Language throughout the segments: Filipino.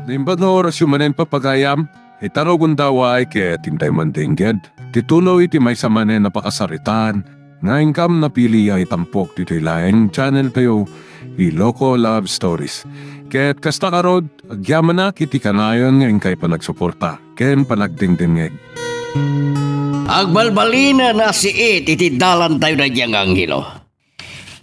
Naimbad na oras yung manen papagayam, itarogon daw ay kaya tintay mandingged. Titulo iti may sa manen napakasaritan, na income na pili ay tampok dito ilaing channel tayo, Iloko Love Stories. Kaya't kasta karod, agyaman na kiti kanayon ngayon kay panagsuporta, ken panagdingdingeg. Agbalbalina na si iti dalan tayo na diyang anghilo.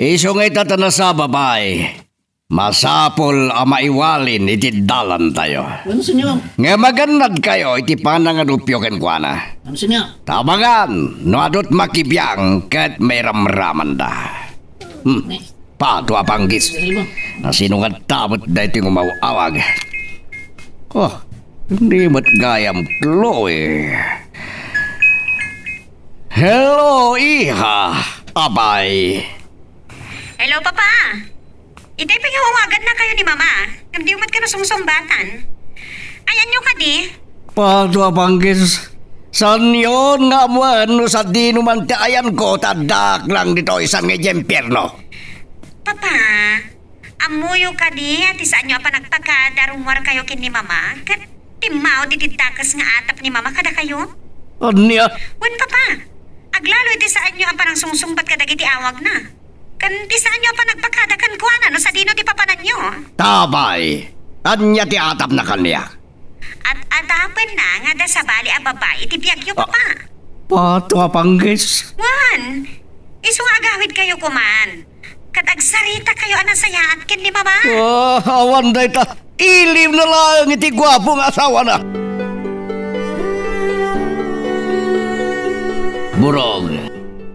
Iso ngay tatana sa babae. Masapol ang maiwalin iti dalan tayo. Ano sinyo? Nga maganad kayo iti pananganupyo ken kuana. Ano sinyo? Tabangan, no adot makibiyang ket may ramraman da. Pato apanggis. Na sinungat tabot da iti ngumawawag. Oh, hindi mat gayam Chloe. Hello, iha. Abay. Hello, Papa. Itay paghawagan na kayo ni Mama. Kamdiumat ka na sungsumbatan. Ayan nyo ka di. Pato apanggis. San yun nga mo ano sa di naman ayan ko tadak lang dito isang ejempierno. Papa, amuyo ka di at isaan nyo pa nagpagkadarumwar kayo kin ni Mama. Kat timaw dititakas nga atap ni Mama kada kayo. Anya? Wan, Papa. Aglalo iti saan nyo ang parang sungsumbat ka dagiti awag na. Kan di saan nyo pa nagpagkadakan ko no sa dino di papanan nyo. Tabay. Anya ti atap na kanya. At atapan na nga da sa bali a babae iti biyag nyo, Papa. Pato apanggis. Wan, iso nga agawid kayo kuman. Katagsarita kayo anang saya at kin ni Mama. Awan day ta. Ilim na lang iti gwapong asawa na. Burog,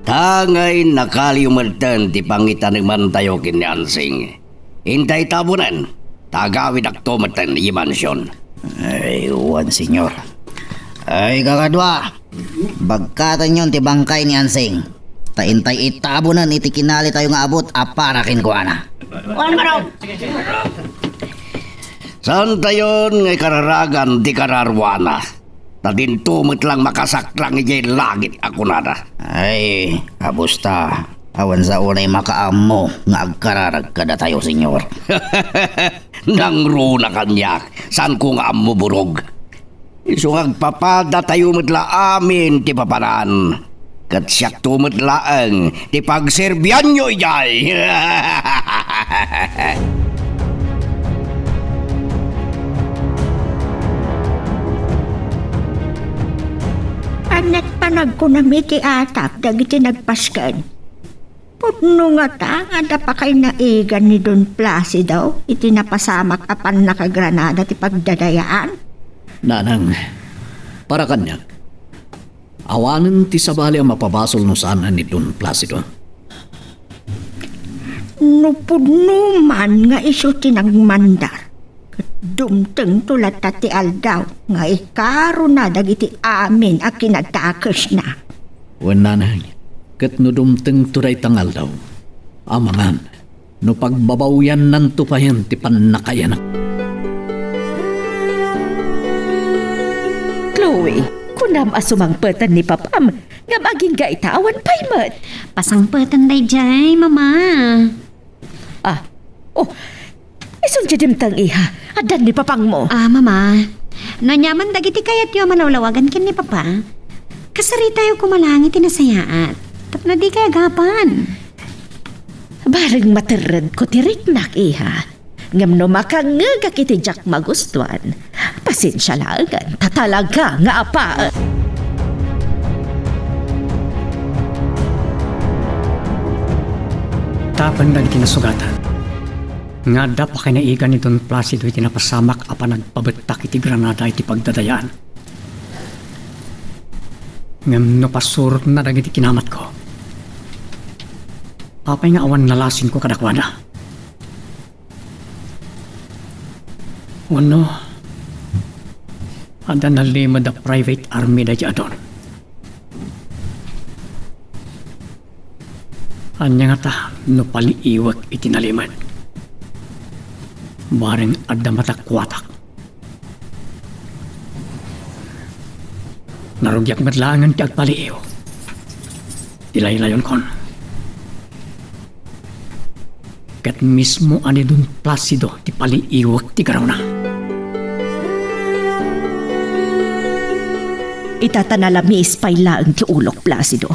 tangay nakaliumaltan ti pangitan ng mantayo kinyansing. Hintay tabunan, tagawid akto matan imansyon. Ay, uwan, senyor. Ay, kakadwa. Bagkatan yun ti bangkay ni Ansing. Taintay itabunan iti kinali tayo nga abot aparakin ko ana. Uwan maraw! Saan tayon ngay kararagan ti kararwana? Tadintumot lang makasaklang ijay langit ako nada. Ay, abusta. Awan sa unay makaamo nga agkararag kada tayo, senyor. Nangro na kanyak, saan ko nga amo burog? Iso agpapada tayo matla amin ti paparan. Kat siyak tumatlaang ti pagserbian nyo ijay. Anak panag ko na miti atap dagiti nagpaskan. Putno nga ta, ada pa kay naigan ni Don Placido, iti napasamak apan nakagranada ti pagdadayaan. Nanang, para kanyak, awanan ti sabali ang mapabasol no saan ni Don Placido. Nupudno man nga iso tinagmandar. Dumteng tulat ta ti aldaw nga ikaro na dagiti amin a kinatakas na. Wen nanay, ket no dumteng turay tangal daw. Amangan, no pagbabawyan ng tupayan ti pannakayanak. Chloe, kunam asumangpetan ni Papam, nga maging gaitawan paymet. Pasangpetan day jay, Mama. Isun jadim tang iha, adan ni Papang mo. Mama, nanyaman dagiti kayat yo manawlawagan kin ni Papa. Kasarita yo kumalangit inasayaat. Tapno di kaya gapan. Bareng materred ko tiriknak iha. Ngam no makangagak iti jak magustuhan. Pasensya lagan, tatalaga nga apa. Tapan na kinasugatan. Nga da pa kinaigan ni Don Placido iti napasamak apan nagpabetak iti Granada iti pagdadayaan. Ngam no pasurot na dagiti kinamat ko. Apay nga awan nalasin ko kadakwana. Wano, ada nalimad da private army da adon. Anya nga ta, no paliiwag iti nalimad. Bareng ada matakwatak. Narugyak matlangan ti agpaliiw. Ilay-layon kon. Kat mismo ani Don Placido ti paliiwag ti garaw na. Itatanalamis pailaang ti ulok, Placido.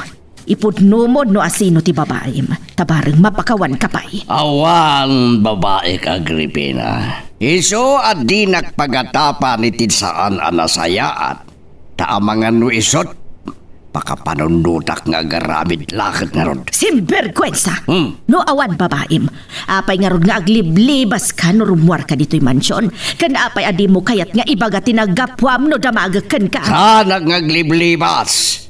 Ipudnumod no asino ti babaem, tabareng mapakawan kapay. Awan babae ka, Agripina. Iso at di nagpagatapa ni tinsaan anasayaat. Taamangan no isot, pakapanundutak nga garamid lakit nga rod. Simberkwensa! No awan babaem, apay nga rod nga agliblibas ka no rumwar ka dito'y mansyon. Kan apay adi mo kayat nga ibaga tinagapwam no damagakan ka. Sanag nga gliblibas.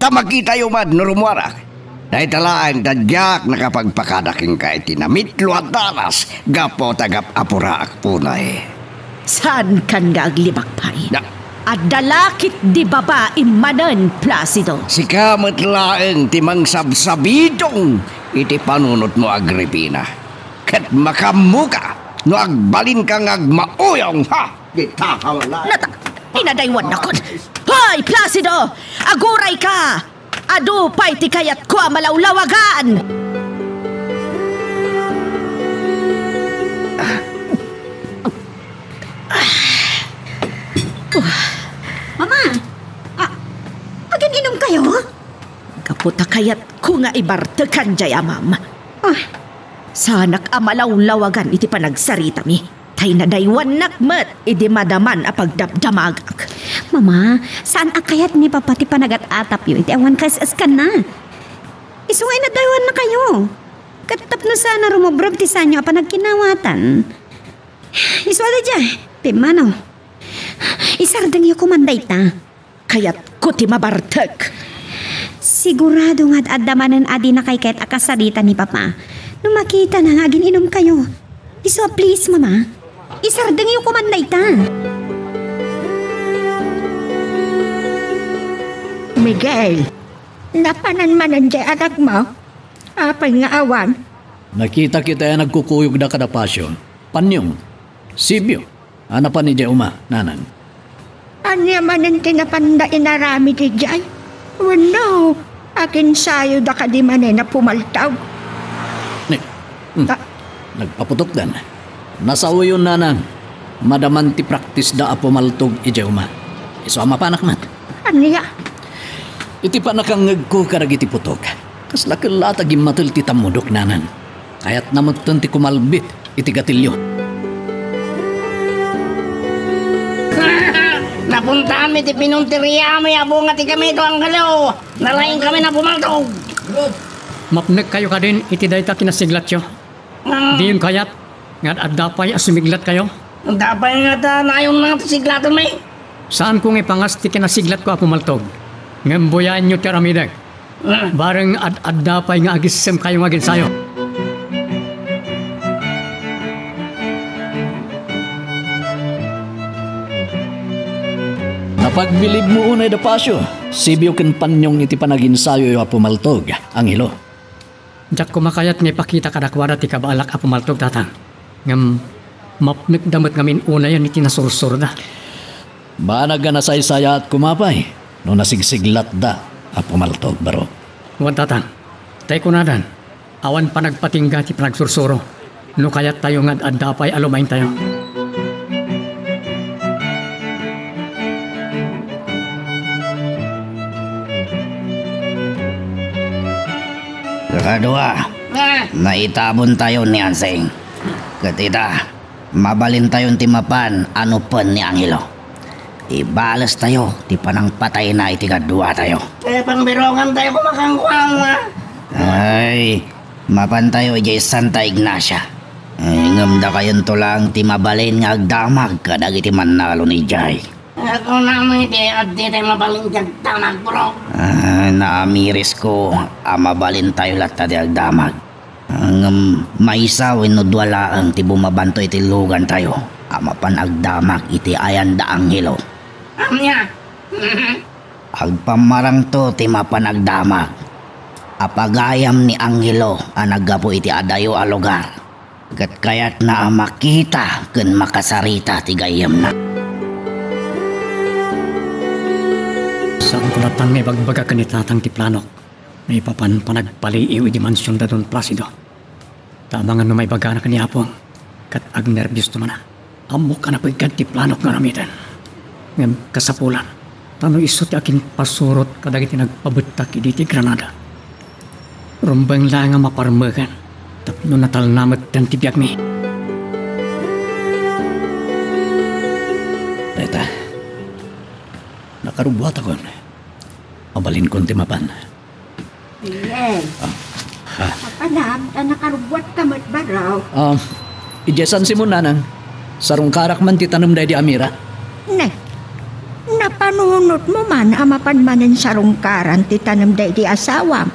Tamakita yung mad no rumwarak. Dahil talaan tadyak nakapagpakadaking ka itinamitlo at danas gapo tagap apuraak punay. Saan kan nga aglibakpay? Na, At dalakit di babae manan, Placido. si kamat laeng timang sabsabidong iti panunot mo, Agripina. Kat makamuka no agbalin kang agmauyong ha. Gitakawala. Inadaywan na kon. Hoy, Placido! Aguray ka! Adu pa'y ti kayat ko malawlawagan! Mama! Pag-inom kayo? Kaputa kayat ko nga ibartekan jaya, ma'am. Ah, Sanak amalawlawagan iti panagsarita mi. Tay nadaywan nakmat, iti madaman a pagdamdamagak. Mama, saan akayat ni Papa ti panagat-atap yun? Iti awan kas ka na. Isuway na daywan na kayo. Katap na sana rumobrab ti sanyo apa nagkinawatan. Isuwala dyan. Ti mano. Isardang yung kumanday ta. Kayat ko ti mabartek. Sigurado nga't adamanan adi na kay kahit akasalita ni Papa. Nung makita na nga inom kayo. Iso please, Mama. Isardang yung kumanday ta. Miguel, napananmanan di anak mo. Apay nga awan. Nakita kita yan nagkukuyog na kadapasyo. Panyong, Sibyo, ano pa ni Uma, nanang? Anya manan tinapanda inarami di jay. Oh no, akin sayo da ka di manen na pumaltaw. Nagpaputok dan. Nasawo yun, nanang. Madaman ti practice da apumaltog ije Uma. Iso ama panak man. Anya? Iti pa nakangag ko karag iti putok. Kas lakilatag imatil ti tamudok, nanan. Kaya't namutan ti kumalbit iti gatilyo. Napuntaan mi ti pinunteriya may abong ati kami ito ang galaw. Nalaing kami na pumaltog. Mapnek kayo ka din, iti dayta kinasiglat yo. Di yun kayat, nga adapay asumiglat kayo. Dapay nga ta na ayaw na siglatan may. Saan kong ipangas ti kinasiglat ko pumaltog? Ngambuyan nyo tiaramidag. Bareng adapay nga agisem kayo nga ginsayo. Napagbilib mo unay da pasyo. Sibyo ken panyong iti panaginsayo yung apumaltog, ang hilo. Diyak kumakayat nga ipakita kadakwara ti kabaalak apumaltog tatang. Ngam mapnek damat ngamin una yan iti nasursur na. Banag ka nasaysaya at kumapay. No nasigsiglat da apumaltog baro. Huwag tatang, tayo kunadan. Awan pa nagpatingga ti panagsursuro. No kayat tayo nga adapay alumain tayo. Kakadua, naitabon tayo ni Anseng. Katita, mabalin tayong timapan ano pan ni Angelo. Ibalas tayo, ti panang patay na iti kadua tayo. Pangbirongan tayo kumakangkuang Ay, mapan tayo ijay Santa Ignacia. Ngamda kayon to lang ti mabalin nga agdamag kadag iti manalo ni Jay. Ako naman iti at di tayo mabaling jagtamag bro. Naamiris ko, mabalin tayo lahat ti agdamag. Maisaw inudwala ang ti bumabanto iti lugan tayo. Mapan agdamag iti ayan da Angelo. Amya. Agpamarang to ti mapanagdamag. Apagayam ni Angelo anagapo iti adayo a lugar. Kat kayat na makita ken makasarita ti gayam na. Saan ko natang may bagbaga kanitatang ti planok. May papan panagpaliiw di mansyon da Don Placido. Tamangan no may baga na kaniyapong. Kat ag nervyos to man na. Amok ka na pagkad ti planok nga namitan. Ngam kasapulan. Tano iso ti akin pasurot kadagiti nagpabutak iti Granada. Rumbang lang nga maparmagan. Tapno natalnamat dan tibiyag mi. Teta, nakarubuhat ako. Mabalin kong timapan. Iyan. Kapanam, nakarubwat ka matbaraw. Ijesan si mo nanang. Sarong karak man ti tanong dahi di Amira. Ne, napanunot mo man amapan manin sarungkaran ti tanam dahi di asawam.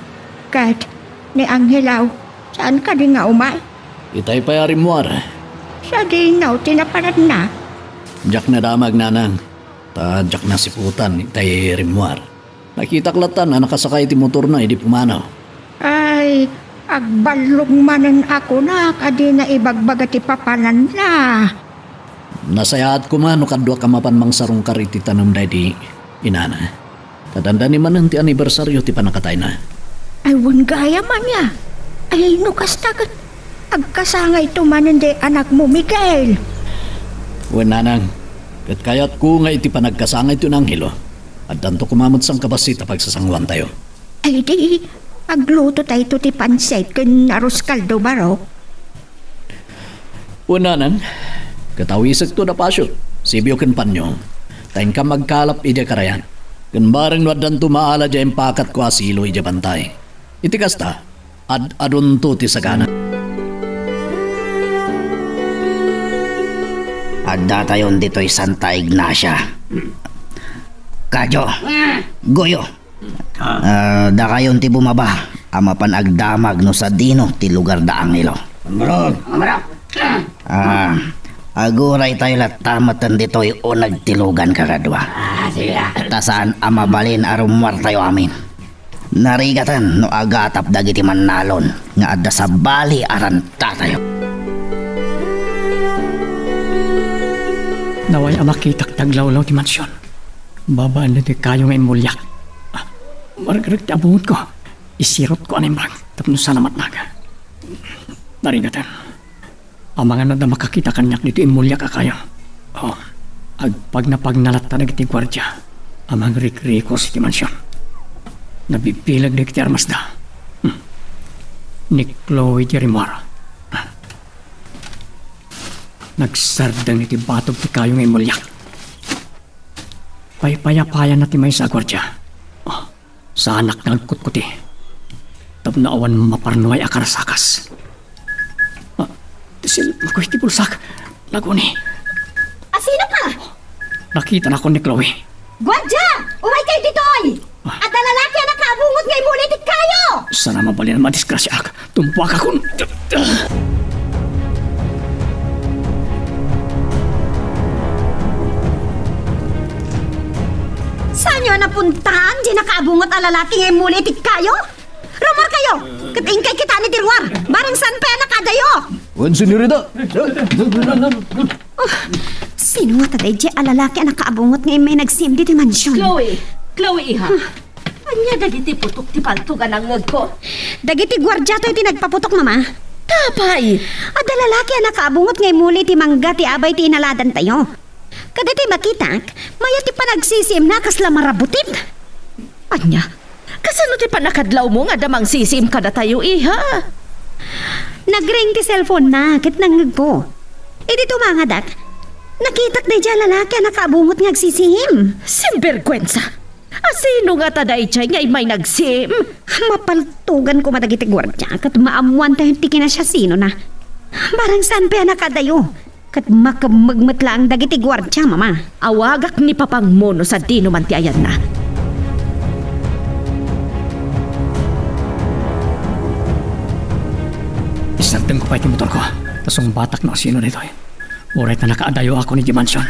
Kat, ni Angelaw, saan ka di nga umay? Itay pa yarim mo ara. Sa dinaw, tinapanad na. Jak na damag nanang. Ta jak na siputan itay rimwar. Nakita klatan na nakasakay ti motor na, hindi pumanaw. Ay, agbalog manan ako na, kadi na ibagbaga ti papanan na. Nasayaat ko man, no kadwa kamapan mang sarong kariti tanong dahi di inana. Tadanda ni man ti anibersaryo ti panakatay na. Ay, wan gaya man niya. Ay, nukas tagat. Agkasangay ito manan di anak mo, Miguel. Wen nanang, kat kayat ko nga iti panagkasangay ito ng hilo. At danto kumamot sang kabasita pagsasangwan tayo. Ay, di, agluto tayo ito ti pansit kun arroz kaldo baro. Wen nanang, katawisag to na pasyo. Sibyo ken panyo. Tayin ka magkalap iti karayan. Kun bareng nuadan to maala dya empakat ko asilo iti bantay. Iti kasta, adun to ti sagana. Adda tayon dito'y Santa Ignacia. Kadyo, Goyo. Da kayon ti bumaba. Amapan agdamag no sa dino ti lugar da Angelo. Aguray tayo latamatan dito'y o nagtilugan kakadwa. Tasaan amabalin arumwar tayo amin. Narigatan no agatap dagiti manalon nga adda sa bali aranta tayo. Naway amakitak taglawlaw ti mansyon. Babaan na ti kayo nga imulyak. Margarag ti abungot ko. Isirot ko animbang. Tapno salamat naga. Narigatan. Ang mga nada makakita kanyak dito imulyak ka kayo. Agpag na pagnalat na ti gwardya. Amang rikri ko si ti mansyon. Nabipilag na ti armasda. Ni Chloe Jerimar. Nagsardang iti batog ti kayo nga imulyak. Paypaya-paya na ti may sa gwardya. Sa anak na agkutkuti. Tapno awan maparnuay akarasakas. Tisil, makoy ti bulsak. Laguni. Sino ka? Nakita na ko ni Chloe. Gwardya! Umay kayo ditoy! At na lalaki ang nakabungot ngay mulitit kayo! Sana mabalin na madiskrasya ak. Tumpuak akong... Saan nyo napuntahan? Di nakaabungot ang lalaki ngay mulitit kayo? Rumor kayo! Katingkay kita ni Dirwar! Barang saan pa yan nakadayo? Wen senyorita! Sino nga taday di ang lalaki ang nakaabungot ngay may nagsim di mansyon? Chloe, iha. Anya dagiti putok ti paltugan ang ngag ko. Dagiti gwardya to iti nagpaputok, mama. Tapay! Ada lalaki ang nakaabungot ngay muli ti mangga ti abay ti inaladan tayo. Kadati makitak, maya ti panagsisim na kasla marabutit. Anya, kasano ti panakadlaw mo nga damang sisim kada tayo, iha? Nagring ti cellphone na, kit nangag ko. E dito mga dak, nakitak na dyan lalaki ang nakaabungot nga agsisim. Simberkwensa! Asino nga taday chay nga may nagsim? Mapaltugan ko madagiti gwardya, kat maamuan tayo ti kinasya sino na. Barang saan pa nakadayo? Kat makamagmatla ang dagiti gwardya, mama. Awagak ni Papang Mono sa dino man ti ayan na. Isarteng ko pa iti motor ko. Tasong batak na sino nito eh. Uray na nakaadayo ako ni Dimansyon.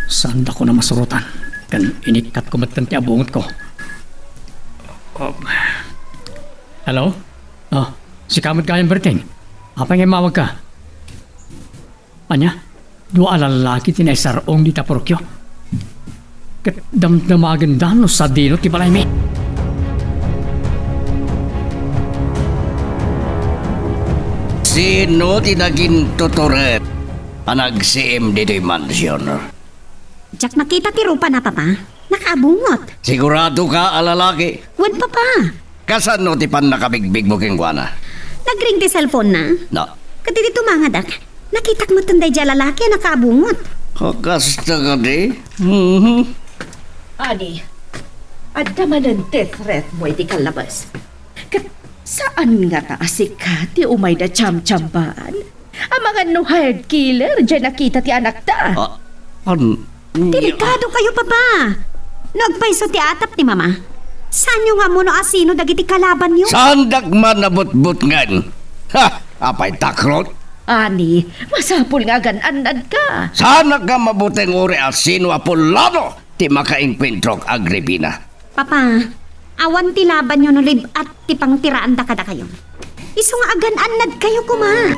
Saan ako na masurutan? Kan inikat ko matan ti abungot ko. Hello? Si Kamot Kayan Berting. Apa nga mawag ka? Anya? Dua lalaki tinaisarong di tapurkyo. Kat damdamagan no sa dino ti balay mi. Sino tinagin tuturet? Anagsim dito'y mansyon. Jack, nakita ti rupa na, papa. Nakabungot. Sigurado ka, alalaki. Wan papa. Kasano ti pan nakabigbig mo king kuana? Nagring ti cellphone na. No. Kadiri tumangadak. Nakitak mo tunday dyan lalaki nakabungot. Kakasta ka di? Ani, adda man ang death threat mo iti kalabas. Saan nga ta asika ti umay da cham-chambaan? Ang mga no hired killer dyan nakita ti anak ta. Delikado kayo papa. Nagpaiso ti atap ni mama. Saan nyo nga mo no asino dagiti kalaban nyo? Sandak man nabot-bot ngan. Ha! Apay takrot. Ani, masapul nga gananad ka. Sana ka mabuteng uri asino apolado ti makainkwintrok Agripina. Papa, awan ti laban nyo no lib at ti pangtiraan da kada kayo. Iso nga agan-anad kayo kuma.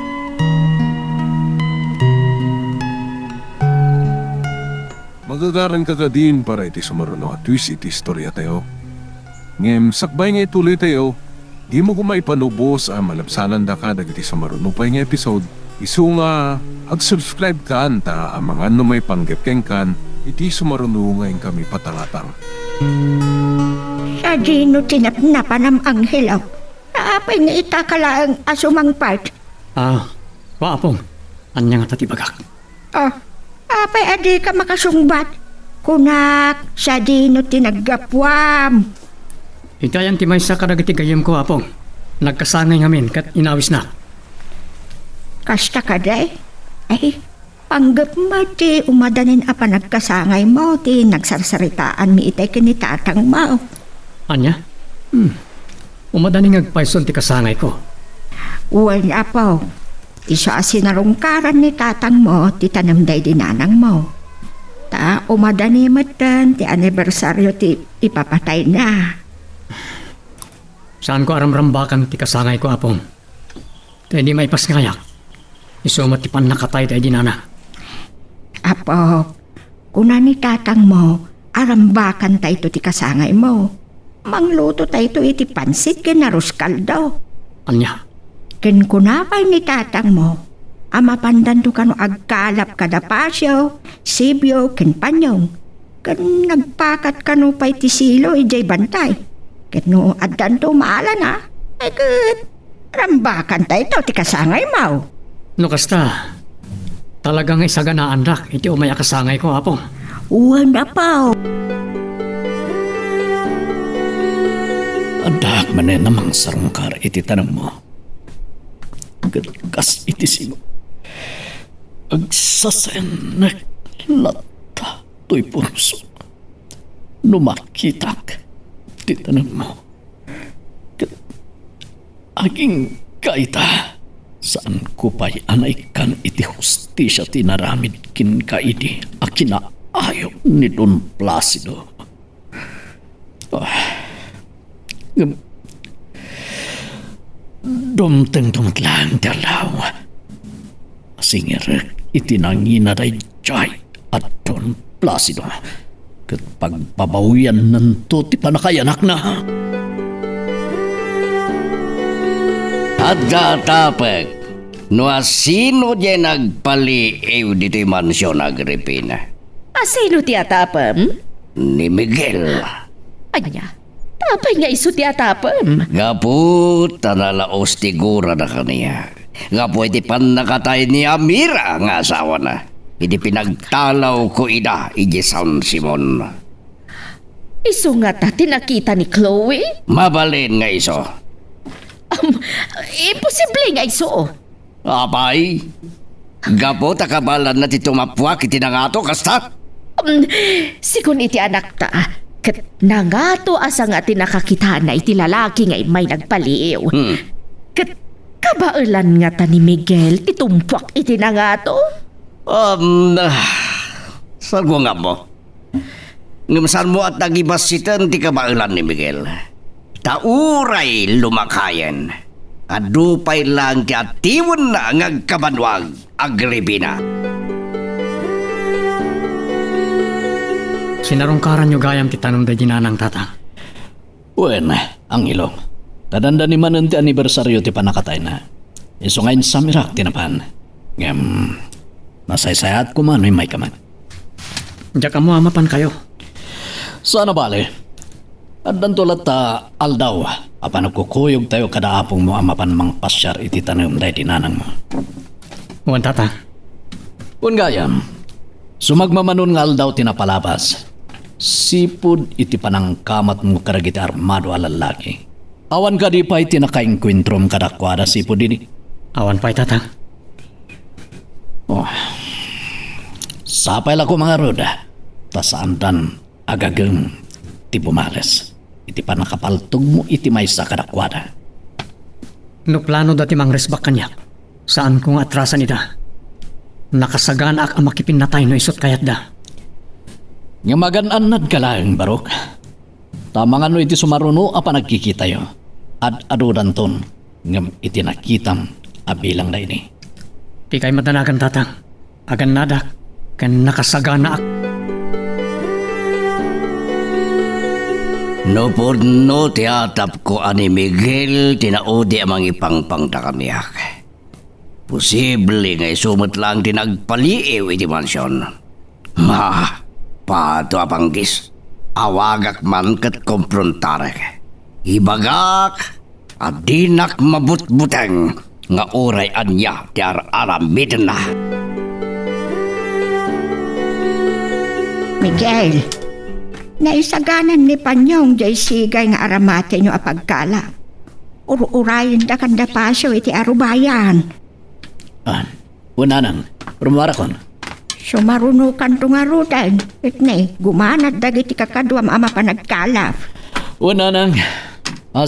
Magagaran ka din para iti sumaruno at twist iti istorya tayo. Ngem, sakbay nga ituloy tayo, di mo kumay panubos ang malabsanan da ka dagiti sumaruno pa nga episode. Isu nga, ag-subscribe ka anta ang mga ano may panggepkeng kan, iti sumaruno ngayon kami patalatang. Sa dino tinapnapan ang anghilaw. Naapay nga itakalaang asumang part. Waapong, anya nga tatibagak. Apay adi ka makasungbat. Kunak, sa dino tinaggapwam. Itayan ti may sa kadagiti gayem ko, apong. Nagkasangay ngamin kat inawis na. Kasta ka day? Ay, panggap mo ti umadanin apa nagkasangay mo ti nagsarsaritaan mi itay kinitatang mo. Anya? Umadaning agpaison ti kasangay ko. Uwan apaw. Isa sinarungkaran ni tatang mo ti tanamday dinanang mo. Ta umadani matan ti anibersaryo ti ipapatay na. Saan ko aramrambakan ti kasangay ko, apong? Tayo di may pasngayak. Isumat ti pan nakatay tayo dinana. Apo, kuna ni tatang mo, arambakan tayo ti kasangay mo. Mangluto tayo iti pansit kinaruskal daw. Anya? Ken kunapay ni tatang mo, amapandan to kano agkalap kada pasyo, sibyo, ken panyong. Ken nagpakat kano pa'y ti silo ijay bantay. Ken no addan to maala na, ay ket rambakan tayo ti kasangay mo. No kasta, talagang isaganaan rak, iti umaya kasangay ko, apong. Uwan na pa. Andak man namang sarungkar iti tanam mo. Kas iti sino. Agsasenek lata to'y punso. Numakitak ti tanam mo. Aging kaita. Saan ko pa'y anay kan iti hustisya tinaramid kin kaidi a kinaayo ni Don Placido. Dumteng tumatlang dalaw. Singer itinangina day jay at Don Placido. Kat pagpabawian ng tuti panakayanak na. Adda tapek, no asino dyan nagpaliiw dito'y mansyon Agripina? Asino ti atapam? Ni Miguel. Anya, tapay nga iso ti atapam. Gapu, tanalaos tigura na kaniya. Gapu, iti pan nakatay ni Amira nga asawa na. Iti pinagtalaw ko ida, iji San Simon. Iso nga ta tinakita ni Chloe? Mabalin nga iso. Imposible nga iso. Apay, gapo takabalan na ti tumapwak iti nangato kasta. Sigun iti anak ta, kat nangato asa nga tinakakita na iti lalaki nga may nagpaliiw. Kat kabailan nga ta ni Miguel ti tumpwak iti nangato? Saan ko nga mo? Ngumsan mo at nagibasitan ti kabailan ni Miguel. Tauray lumakayan. Adupay lang ti atiwan na ngagkabanwag Agripina. Sinarungkaran nyo gayam ti tanong da ginanang tata. Wen, ang ilong. Tadanda ni manan ti anibersaryo ti panakatay na. Iso ngayon sa mirak tinapan. Nasaysayat ko man may kaman. Diya ka mo amapan kayo. Sana bale. At dantulat ta aldaw, apan nagkukuyog tayo kada apong mo amapan mang pasyar iti tanong dahil dinanang mo. Wan tata. Kung gayam, sumagmamanon nga aldaw tinapalabas. Sipod iti panang kamat mo karagiti armado alalaki. Awan ka di pa iti nakainkwentrom kadakwada sipod dini. Awan pa'y tata. Oh. Sapay lako mga roda. Tasaandan agageng ti bumales. Iti panakapaltog mo iti maysa kadakwada. No plano dati mang resbak kanya. Saan kong atrasan ida? Nakasagana ak ang makipinatay no isot kayat da. Nga magananad ka lang, Barok. Tamang ano iti sumaruno apa nagkikita yo. Ad adudan ton. Nga iti nakitam abilang na ini. Pikay matanagan tatang. Agan nadak. Kan nakasagana ak. No pod no tiatap ko ani Miguel tinaudi amang ipangpangta kaniyak. Posible nga isumot lang tinagpaliiw iti mansyon. Pato apanggis. Awagak man kat komprontarek. Ibagak at dinak mabutbuteng nga oray anya ti aramiden na. Miguel, naisaganan ni Panyong jay sigay nga aramate nyo apagkala. Urayin da kanda pasyo iti arubayan. Una nang, rumarakon. Sumarunukan tungarudan. Itne, gumanat dagiti kakadwam ama pa nagkalap. Una nang,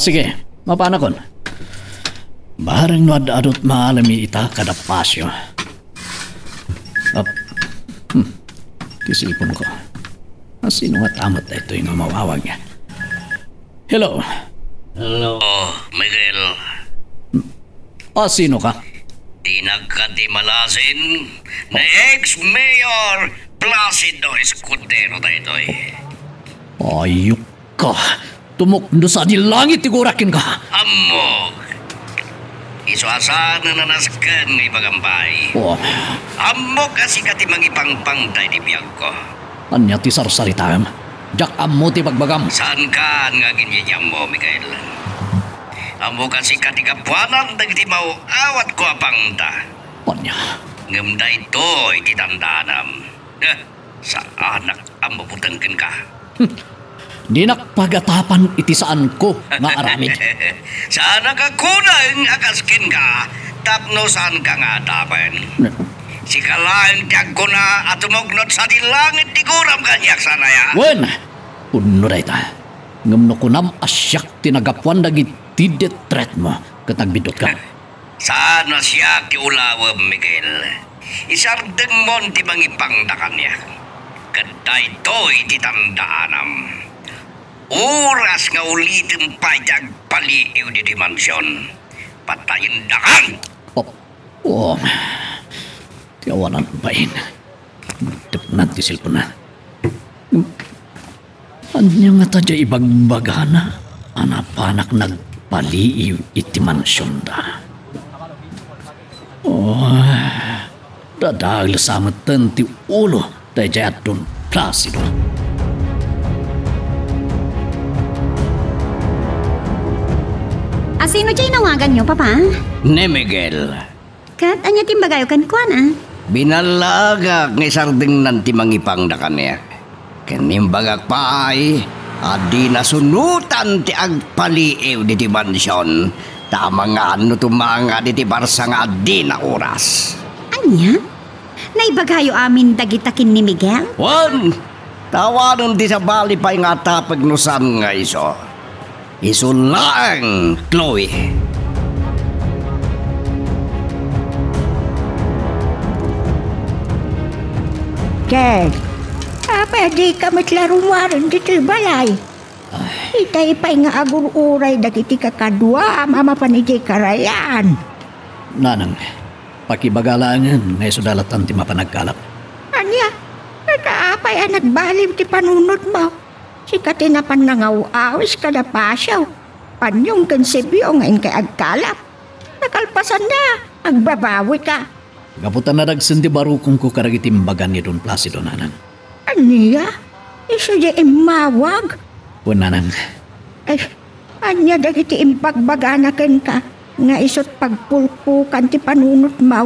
sige, mapanakon. Barang no adot maalami ita kada pasyo. Kisilipon ko. Sino nga tamat na ito yung mawawag niya? Hello? Hello, Miguel. Sino ka? Di nagkatimalasin na ex-mayor Placido Escudero na ito Ayok ka. Tumukdo sa di langit igurakin ka. Amok. Isuasana na naskan ng ipagampay. Amok kasi katimang ipangpangtay di biyag ko. Anya ti sarsaritam. Jak ammo ti pagbagam. Saan ka nga ginyayam mo, Miguel? Amo kasi katigapuanan dagiti mau awat ko apangta. Anya? Ngamda ito iti tandanam. Sa anak amo putangkin ka. Di nakpagatapan iti saan ko nga aramid. Sana ka kunang akaskin ka, tapno saan ka nga tapan. Si kalahin tiyag ko na at umugnot sa dilangit di kuram kanyak sana ya. Wen! Uno da ita. Ngamno ko nam asyak tinagapuan dagiti detret mo katagbidot ka. Sana siya ti ulawam, Miguel. Isardeng mon ti mangipangdakan niya. Kaday to'y ti tandaanam. Oras nga ulitin pa jag paliiw di dimansyon. Patayin dakan! Tiawanan bain. Depnat ti silpon na. Anya nga tadya ibagbagana. Anapanak nagpaliiw iti mansyon da. Dadagla samatan ti ulo daya Don Placido. Sino dyan nawagan nyo, Papa? Ne, Miguel. Kat, anya timbagayo kan kuan, Binalagak ng isarding nanti mangipang na kanya. Kanimbagak pa ay, adi nasunutan ti agpaliiw di ti mansyon. Tama nga ano tumanga di ti barsa nga adi na oras. Anya? Naibagayo amin dagitakin ni Miguel? Wan! Tawanon di sa bali pa nga tapagnusan nga iso. Iso lang, Chloe. Dad, pwede ka matlarumaran dito balay. Itay pa'y nga agur-uray dagiti kakadwa, mama pa ni Jay Karayan. Nanang, pakibagalangan ngay sudalatan ti mapanagkalap. Anya, nakaapay ang nagbalim ti panunod mo. Sikati na pan nangaw-awis kada pasyaw. Panyong konsebyo ngayon kay agkalap. Nakalpasan na, agbabawi ka. Gaputan na nagsendi barukong ko karagitimbagan ni Don Placido, nanang. Anya? Iso di imawag. O nanang, Ay, anya dagiti imbagbaganaken ka. Nga isot pagpulpukan ti panunot maw.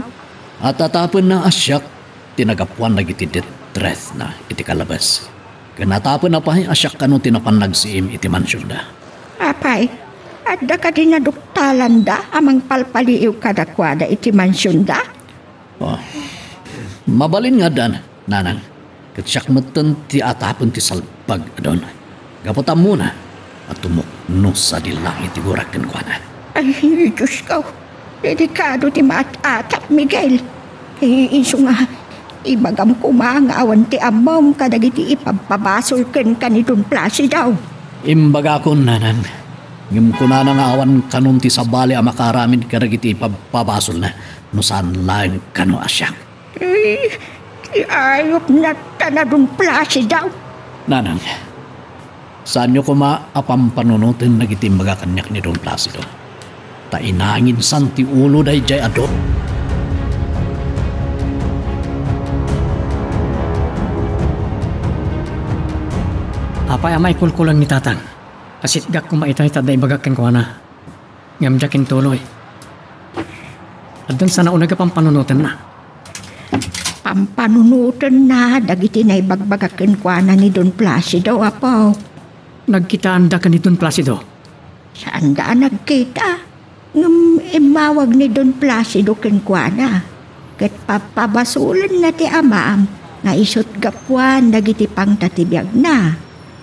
at atapon na asyak, tinagapuan na iti death na iti kalabas. Kanatapon na pa asyak kanong tinapanag siim iti mansyon da. Apay, adda ka din naduktalan da amang palpaliw kadakwada iti mansyon da. Oh. Mabalin nga dan, nanang. Katsyak matan ti atapon ti salpag adon. Gaputan muna at tumukno sa dilang iti gurakan ko na. Ay, Diyos ko. Delikado ti maat-atap, Miguel. Iiso nga, ibagam kumangawan ti amom kadagiti ipagpabasol ken kanitong plasi daw. Imbaga ko nanan. Ngim ko na awan kanon ti sabali a makaramin kadagiti ipagpabasol na no saan lang kano asyak. Ti ayop na tanadong plasi daw. Nanang, saan nyo kuma apampanunuten nagiti imbaga kanyak ni Don Placido? Ta inangin san ti ulo day jay ado. Apay amay kulkulang ni tatang. Asit gak kumaitay taday bagakin ko na. Ngamjakin tuloy. At dun sana unag pang panunutan na. Pampanunutan na dagiti na ibagbagakin kwa na ni Don Placido, apaw. Nagkitaan da ka ni Don Placido. Saan da nagkita? Ngam imawag ni Don Placido kenkwana. Ket papabasulan na ti amaam nga isot gapwan dagiti pangtatibiyag na.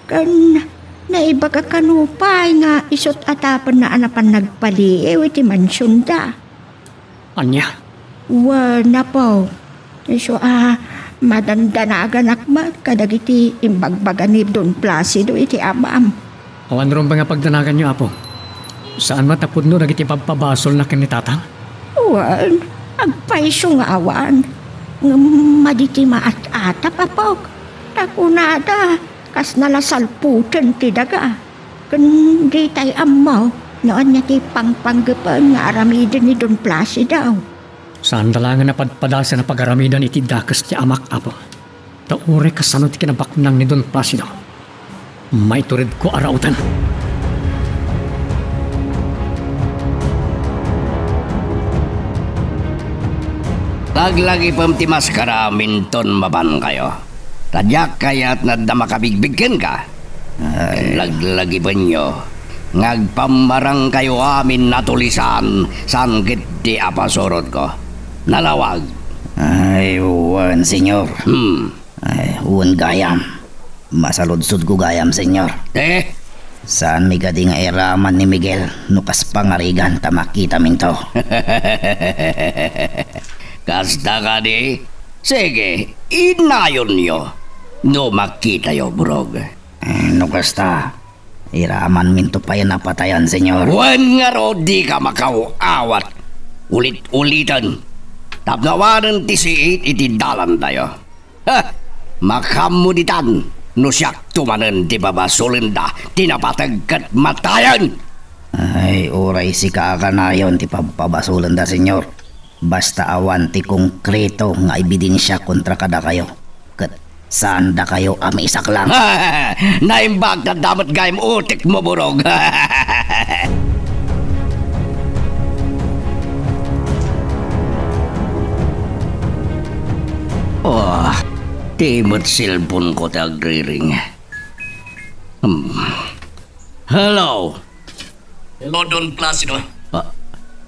Kan naibaga kanupay nga isot atapan na anapan nagpaliw iti mansyon da. Anya? Wala po. So madandanagan akmat kadagiti imbagbagan ni Don Placido iti amaam. Awan ron ba nga pagdanagan niyo, apo? Saan matapod no nagiti pagpabasol na kinitatang? Wan, agpaiso nga awan. Nga maditi maat-atap apok. Takunada, kas nalasalputan ti daga. Kan di tay amaw, noon niya ti pangpanggapan nga aramidin ni Don Placido. Saan dalangan na padpadasa na pag-aramidan iti dakas ti amak, apo? Taure kasano ti kinabaknang ni Don Placido. May turid ko arautan. Laglagi pam ti maskara minton maban kayo. Tadyak kaya't nadda makabigbigken ka. Laglagi pa nyo. Ngagpamarang kayo amin natulisan sangkit di apasorot ko. Nalawag. Ay, uwan, senyor. Ay, uwan gayam. Masaludsod ko gayam, senyor. Saan mi gadi nga iraman ni Miguel nukas pangarigan tamakita minto. Kasta ka di? Sige, inayon nyo. No makita yo, brog. Nukas ta. Iraman minto pa yan napatayan, senyor. Wan nga ro di ka makauawat. Ulit-ulitan. Tapnawanan ti siit iti dalan tayo. Ha! Makamuditan. No siyak tumanan ti babasulenda. Tinapatag kat matayan. Ay, oray si kakanayon ti pabasulenda, senyor. Basta awan ti konkreto nga ebidensya kontra kada kayo. Kat saan da kayo amisak lang. Naimbag na damat gayam utik mo, burog. Oh, timot silpon ko tagriring. Hello? Hello, Don Placido.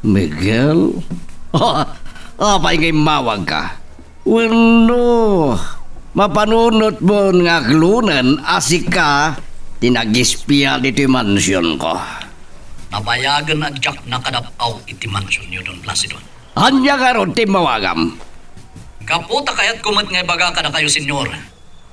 Miguel? Apay ngay mawag ka? Wano, mapanunot mo nga klunan asik ka tinagispia dito mansyon ko. Nabayagan at Jack na kadapaw iti mansyon niyo, Don Placido. Anya ka ron timawagam? Kaputa kayat kumat nga baga kada kayo, senyor.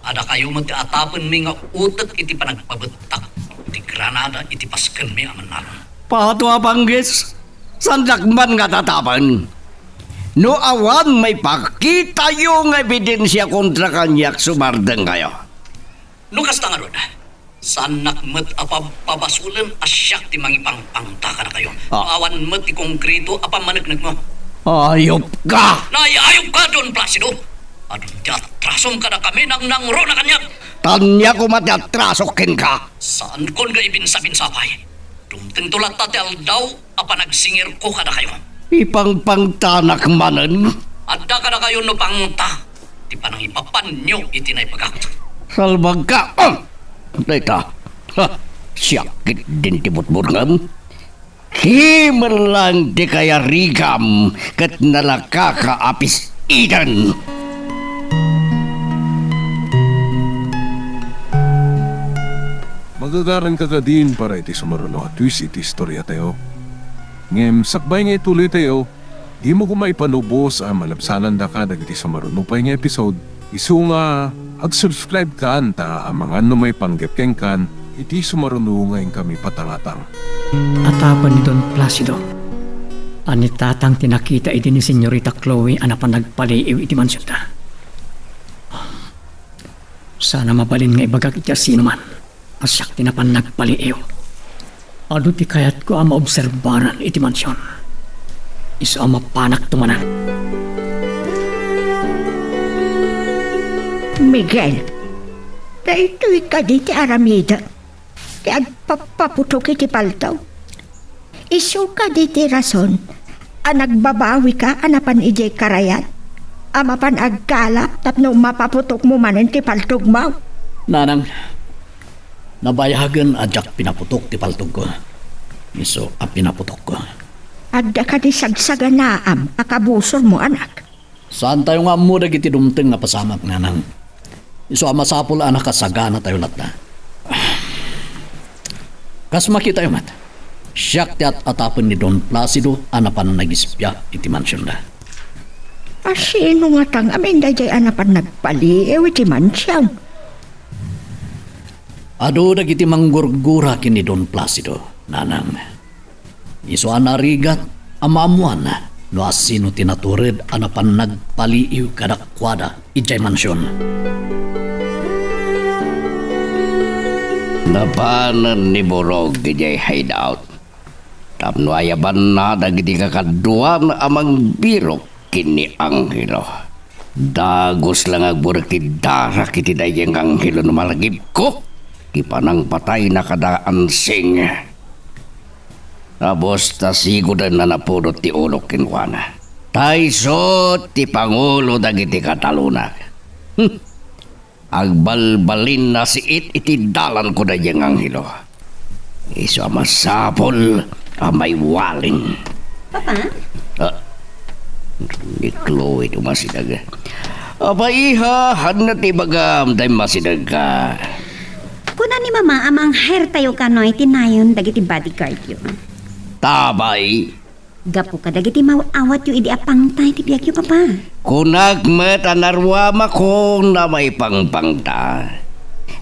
Ada kayo mati atapon mi nga utot iti panagpabetak. Iti Granada iti pasken mi aman naron. Pato apanggis, sandakman nga tatapan. No awan may pakita yung ebidensya kontra kanyak sumardeng kayo. Lukas ta nga ron. Sanak met apapabasulan asyak ti mangipangpangtaka na kayo. Awan met ti konkreto apamanagnag mo. Ayop ka! Ayop ka, Don Placido! Adun tiatrasom ka na kami nang nangro na kanya. Tanya ko matiatrasokin ka. Saan kon ga ibinsa-binsapay? Dumting tulat ta ti aldaw, apa nagsingir ko kada kayo. Ipangpangtanak manen. Adda kada kayo no pangta. Di pa nang ipapanyo itinay pagkat. Salbag ka. Dita. Siyakit din tibut-burngam. Himalang di kaya rigam kat nalakakaapis idan. Magagaran ka din para iti sumaruno at twist iti istorya tayo. Ngem, sakbay nga ituloy tayo, di mo kumaipanubos ang malabsanan da ka dagiti sumaruno pa nga episode. Isu nga, ag-subscribe ka anta ang mga ano may panggepkeng kan, iti sumaruno ngayon kami patangatang. Atapan ni Don Placido. Anitatang tinakita iti ni Senyorita Chloe anapan nagpaliiw iti mansyon ta. Sana mabalin nga ibagak iti sino man. Asyak tinapan nagpaliiw. Ado ti kayat ko ang maobserbaran iti mansyon. Iso ang mapanak tumanan. Miguel, dahito'y ka di ti aramida. Ti agpapaputok iti paltaw. Isu ka di ti rason. Ang nagbabawi ka anapan ijay karayat. Amapan agkalap tapno mapaputok mo manen ti paltog mo. Nanang, nabayagan adyak pinaputok ti paltog ko. Iso a pinaputok ko. Adda ka di sagsaganaam akabusol mo anak. Saan tayo nga mo dagiti dumteng nga pasamak nanang? Iso a masapul anak kasagana tayo latta. Kas makita yung mat. Siyak ti at atapon ni Don Placido anapan nagispya iti mansyon da. Asino nga tang amin da jay anapan nagpaliw iti mansyon. Ado dagiti manggurgura kini Don Placido, nanang. Iso anarigat amamuan no asino tinaturid anapan nagpaliiw kadakwada ijay mansyon. Napanan ni Borog ijay hideout. Tapno ayaban na dagiti kakaduan amang birok kini Anghelo. Dagos lang agburak ti darak iti dayang Anghelo no malagib ko. Ipanang patay na kadaan sing. Tapos tasigudan na napudot ti ulok kinwana. Taysot ti Pangulo dagiti Katalunak. Agbalbalin na si iti dalan ko na yung Anghelo. Iso masapol may waling. Papa? Ni Chloe ito masidag. Iha, hanat ibagam tayo masidag ka. Kuna ni Mama amang hair tayo kanoy tinayon dagiti bodyguard yun. Tabay. Gapo ka dagiti mawawat yung idi apang tayo ti biyak yung Papa. Kunag met anarwama ko na may pangpangta.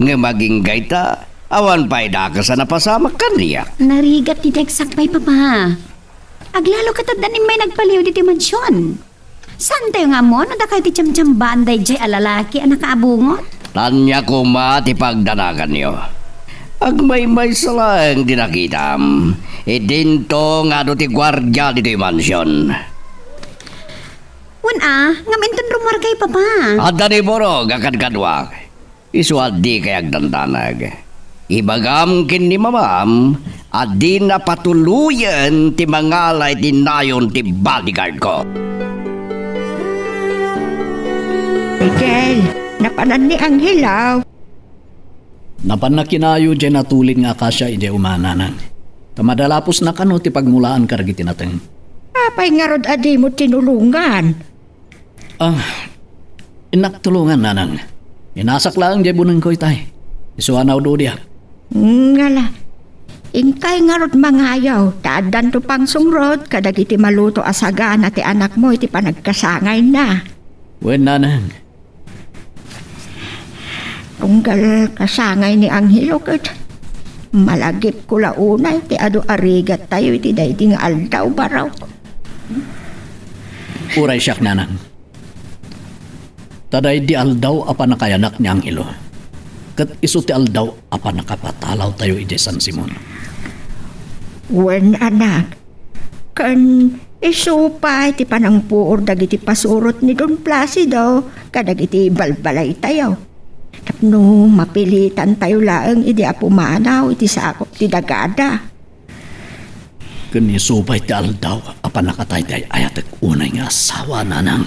Nga maging gaita, awan pa'y dakas na napasamak kaniya. Narigat ti degsakbay Papa. Aglalo kataddan may nagpaliw di ti mansyon. Saan tayo nga mo? No da kayo ti tiyam-tiyam banday jay alalaki ang nakaabungot? Tanya ko ti pagdanagan niyo. Agmay-may salang dinakitam. Dinto nga do ti gwardya dito yung mansyon. Nga minton rumargay Papa. Adda ni Borog akad-kadwak. Iswadi kay agdandanag. Ibagam kin ni Mamam, adi na patuluyan ti mangalay ti nayon ti bodyguard ko. Miguel, napanan ni Anghelaw. Napan na kinayo dyan natulid nga kasya ide umananan. Tamadalapos na kano ti pagmulaan karagiti natin. Apay nga rod adi mo tinulungan. Inaktulungan nanang. Inasak lang dyan bunang ko itay. Isuanaw do diya. Ngala, ingkay nga rod mangayaw, taadan to pang sungrod, kadagiti maluto asaga na ti anak mo, iti panagkasangay na. Wen nanang. Tunggal kasangay ni Anghelo kat, malagip ko launay, ti ado arigat tayo, iti dayti nga aldaw baraw. Uray siyak nanang. Taday di aldaw apa nakayanak ni Anghelo. Kat iso ti aldaw apa nakapatalaw tayo iti San Simon. Wen anak, kan Isupa iti panangpuor dagiti pasurot ni Don Placido kadagiti balbalay tayo. Tapno mapilitan tayo laeng idi apumanaw iti sakop ti dagada. Kanisubay ti aldaw apan nakatay ti ayatek unay nga asawa nanang.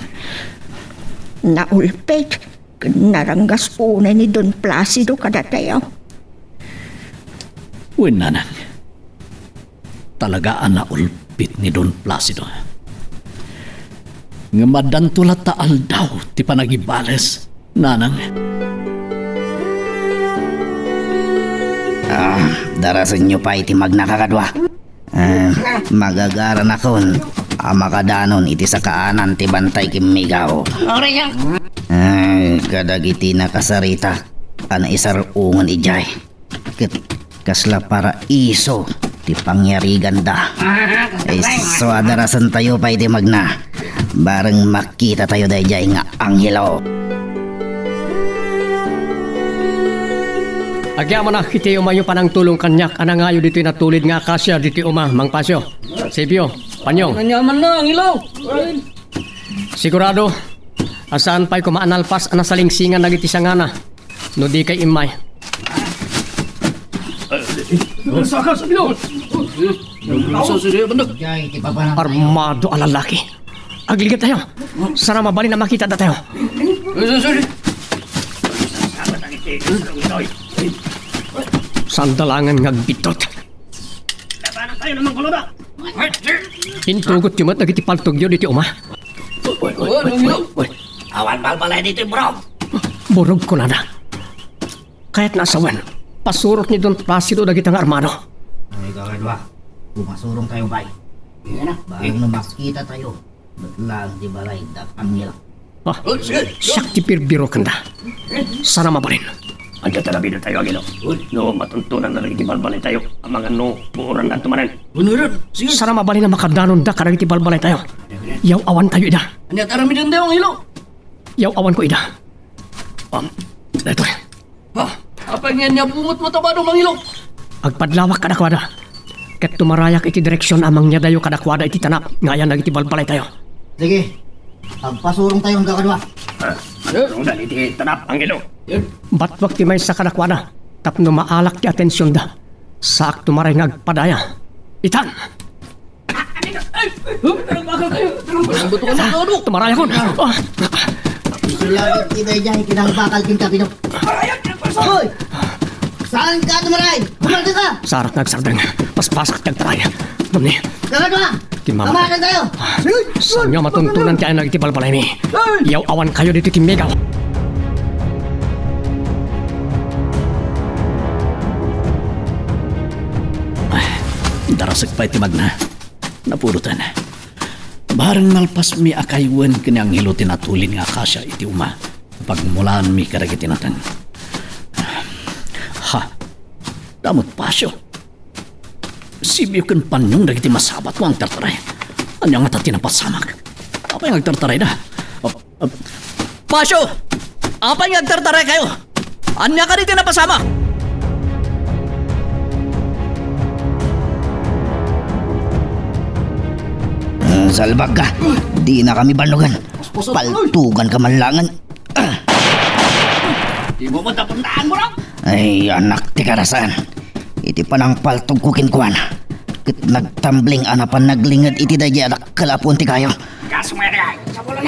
Naulpit naranggas unay ni Don Placido kada tayo. Uy nanang, talagaan na ulpit ni Don Placido. Nga madantulat ta aldaw ti panagibales nanang. Darasan nyo pa iti magnakakadwa. Magagaran akon makadanon iti sa kaanan ti bantay kimigaw. Oray yan. Kadagiti nakasarita ana isarungan ijay. Kasla para iso ti pangyarigan da. So adarasan tayo pa iti magna. Bareng makita tayo da ijay nga anghelo. Agya mo na, iti umayo pa ng tulong kanyak. Ana ngayo dito natulid nga kasya dito Mang Pasyo. Sibyo, Panyong. Nanyaman na, ang ilaw. Sigurado, asaan pa'y kumaanalpas ana salingsingan nagiti sangana. No di kay imay. Armado ang lalaki. Agligid tayo. Sana mabali na makita na tayo. Sandalangan ngagbitot. Hintugot yung mat nagitipaltog yun dito Awan balbalay dito bro. Burog ko na na. Kaya't nasawan, pasurot ni Don Placido na kitang armado. Ay kakadwa, pumasurong tayo bay. Bago na makita tayo, ba't lang di balay da anghelo. Siyak ti pirbiro kanda. Sana mabalin. Anda talabi na tayo, Agilo. No, matuntunan na lagi balbalay tayo. Ang mga no, buuran na tumanan. Sana mabalin na makadanon da karang iti balbalay tayo. Yaw awan tayo, ida. Anya tarami din tayo, Agilo. Yaw awan ko, ida. Ito. Apa nga niya bungot mo tabado, Agilo? Agpadlawak kadakwada. Ket tumarayak iti direksyon amang niya dayo kadakwada iti tanap. Ngayon nag iti balbalay tayo. Sige, pagpasurong tayo ang kakadwa. Rungdan iti tanap, Angelo. Batwag ti may sa kadakwada. Tapno maalak ti atensyon da. Saak tumaray ngagpadaya. Itan! Tumaray ako. Silagit kita dyan, kinangbakal kinkapino. Hoy! Saan ka tumaray? Bumalta ka! Sarak nagsardeng. Paspasak tagtaray. Dumni. Kakadwa! Kamakan tayo! Saan nyo matuntunan kaya nagitibalbalay ni? Yaw awan kayo dito kimigaw. Darasag pa iti magna. Napurutan. Barang nalpas mi akaywan kanyang hilutin at tulin nga kasya iti pagmulaan mi karagiti natang. Ha, damot pasyo. Sibyo kan Panyong dagiti masabat mo ang tartaray. Anya nga tati napasamak. Apa yung agtartaray na? Pasyo! Apa yung agtartaray kayo? Anya ka dito napasamak? Salbag ka. Di na kami banugan. Paltugan ka manlangan. Di mo matapundaan mo lang. Ay, anak ti karasan. Iti panang paltog kukin kuwan. Ket nagtambling anapan naglingad iti daya anak kalapon ti kayo. Kasumere ay. Sa bulan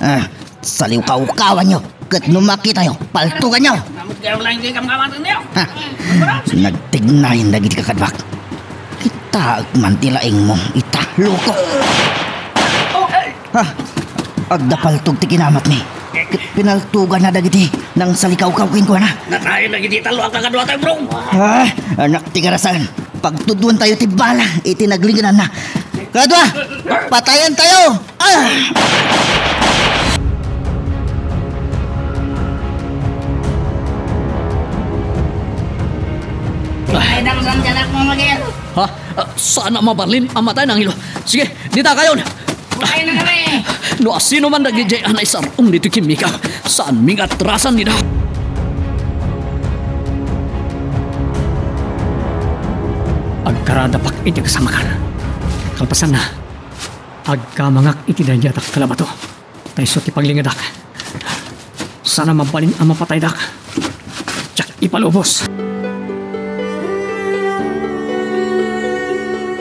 na. Saliw kaukawan nyo. Ket numaki tayo. Paltugan nyo. Namut kayo lang hindi kamkamatan niyo. Nagtignayin dagiti kakadwak. Kita agmantilaing mo. Loko! Agda paltog ti kinamat mi. Pinaltugan na dagiti nang salikaw-kawin ko na. Natayo na giti talo ang kakadwa tayo, bro. Anak ti karasan. Pagtuduan tayo ti bala, itinaglinganan na. Kadwa! Patayan tayo! Ay, dangsang janak mo magir. Ha? Sana mabarlin ang matay ng hilo. Sige, dita kayon. Ay na kami. No asino man nagijay anay sarong dito kimika. Saan ming atrasan nila? Agkarada pak iti kasamakan. Kalpasan na. Agkamangak iti danyatak kalabato. Tay so ti paglingadak. Sana mabalin ang mapatay dak. Tsak ipalubos.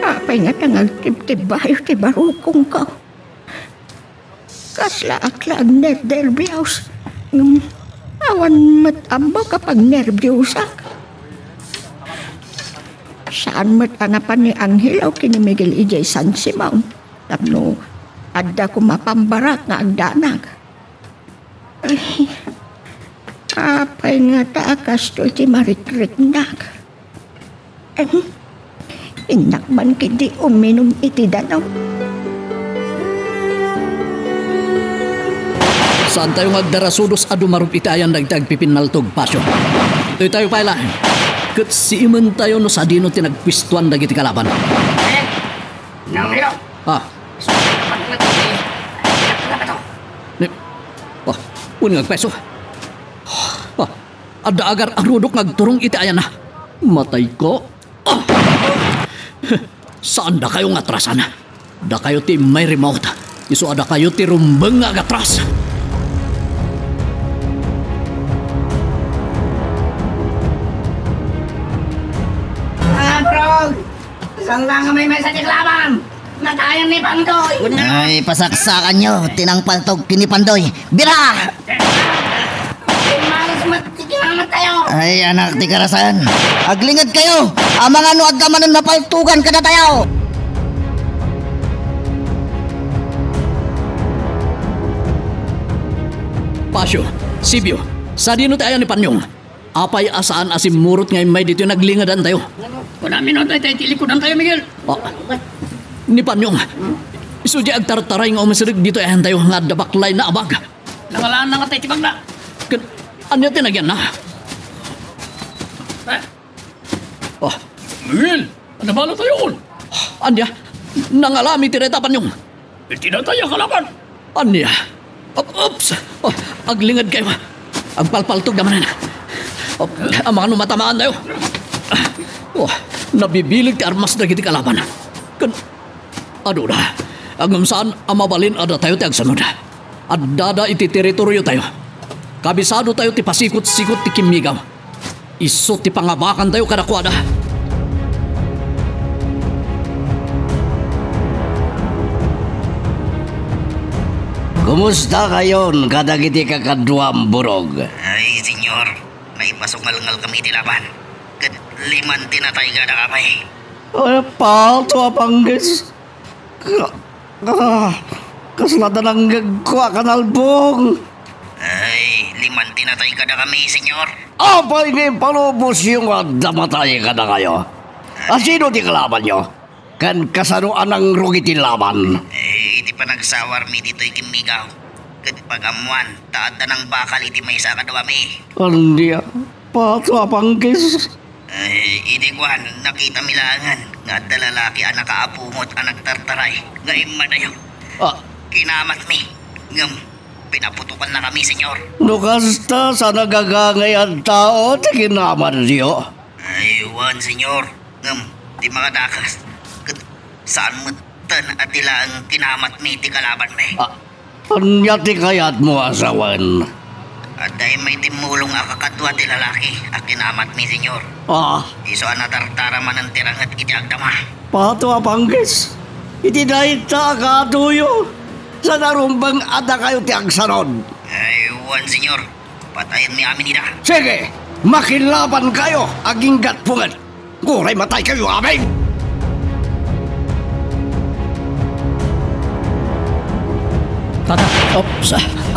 Apay nga nangagtib-tib bayo ti barukong ka. Kasla akla ang nervyos. Awan matamba kapag nervyosak. Saan matanapan ni Angel o kini Miguel E.J. San Simon? Tapno, adda ko mapambarak nga ang danag. Ay, apay nga taakas to iti marikrik-nak. Inakman kiti uminom iti danaw. Saan tayo magdarasudos adu marup itayan dagdag pipinaltog pasyo. Ito'y tayo pailahin. Kat si iman tayo no sa dino tinagpistuan dagiti kalaban. Nangilo. Uning agpeso. Ada agar arudok ngagturong itayan na. Matay ko. Saan da kayo ngatrasan? Da kayo ti may remote. Iso ada kayo ti rumbeng nga agatras. Bro! Saan lang may message laban? Natayan ni Pandoy! Ay, pasaksakan nyo. Tinangpaltog kini Pandoy. Bira! Malas matikinamat tayo! Ay, anak ti karasan. Aglingad kayo. Ang mga nuad ka manon mapaltugan kada tayo. Pasyo, Sibyo, sa dino tayo ni Panyong. Apay asaan asim murot ngay may dito naglingadan tayo. Wala minutay tayo tilikodan tayo, Miguel. Ni Panyong, iso di agtartaray nga umasirig dito ayan tayo nga dabaklay na abag. Nangalaan na nga tayo tibag na. Ano tinagyan na? Miguel, ano ba na tayo? Anya, nangalami tireta Panyong. Hindi na tayo kalaban. Anya, oops, aglingad kayo. Agpalpaltog naman na. Ang mga numatamaan tayo. Nabibilig ti armas na giti kalaban. Ano na, hanggang saan ang mabalin ada tayo ti agsanod. At dada iti teritoryo tayo. Kabisado tayo ti pasikot-sikot ti kimigaw. Iso ti pangabakan tayo kadakwada. Kumusta kayon kadagiti kakadwam burog? Ay, senyor. Naipasungal-ngal kami ti laban. Kat liman tinatay kada kamay. Ay, palto apanggis. Kaslatan ang gagkwa kanalbong. Ay, liman tinatay kada kami, senyor. Apay ni palubos yung damatay kada kayo. Sino ti kalaban nyo? Kan kasanuan ang rugitin laban. Eh, iti pa nagsawar mi dito'y kimigaw. Kat pagamuan, taad na ng bakal iti may isa kadwa mi. Hindi palto apanggis. Ay, iti kwan, nakita milangan. Nga da lalaki ang nakaapumot ang nagtartaray. Nga imadayo. Kinamat mi. Ngam, pinaputukan na kami, senyor. Nukasta sa nagagangay ang tao, tikinaman niyo. Ay, wan, senyor. Ngam, di mga dakas. Saan mo tan at tila ang kinamat mi ti kalaban mi? Anyati kayat mo asawan? At dahil may timulong akakadwa ti lalaki at kinamat mi, senyor. Iso anatartara man ang tirangat iti agdama. Pato apanggis. Iti dahil ta katuyo. Sa narumbang ada kayo ti agsanod. Ay, wan, senyor. Patayin mi amin nila. Sige, makilaban kayo, aging gatpungan. Kuray matay kayo, amin! Tata,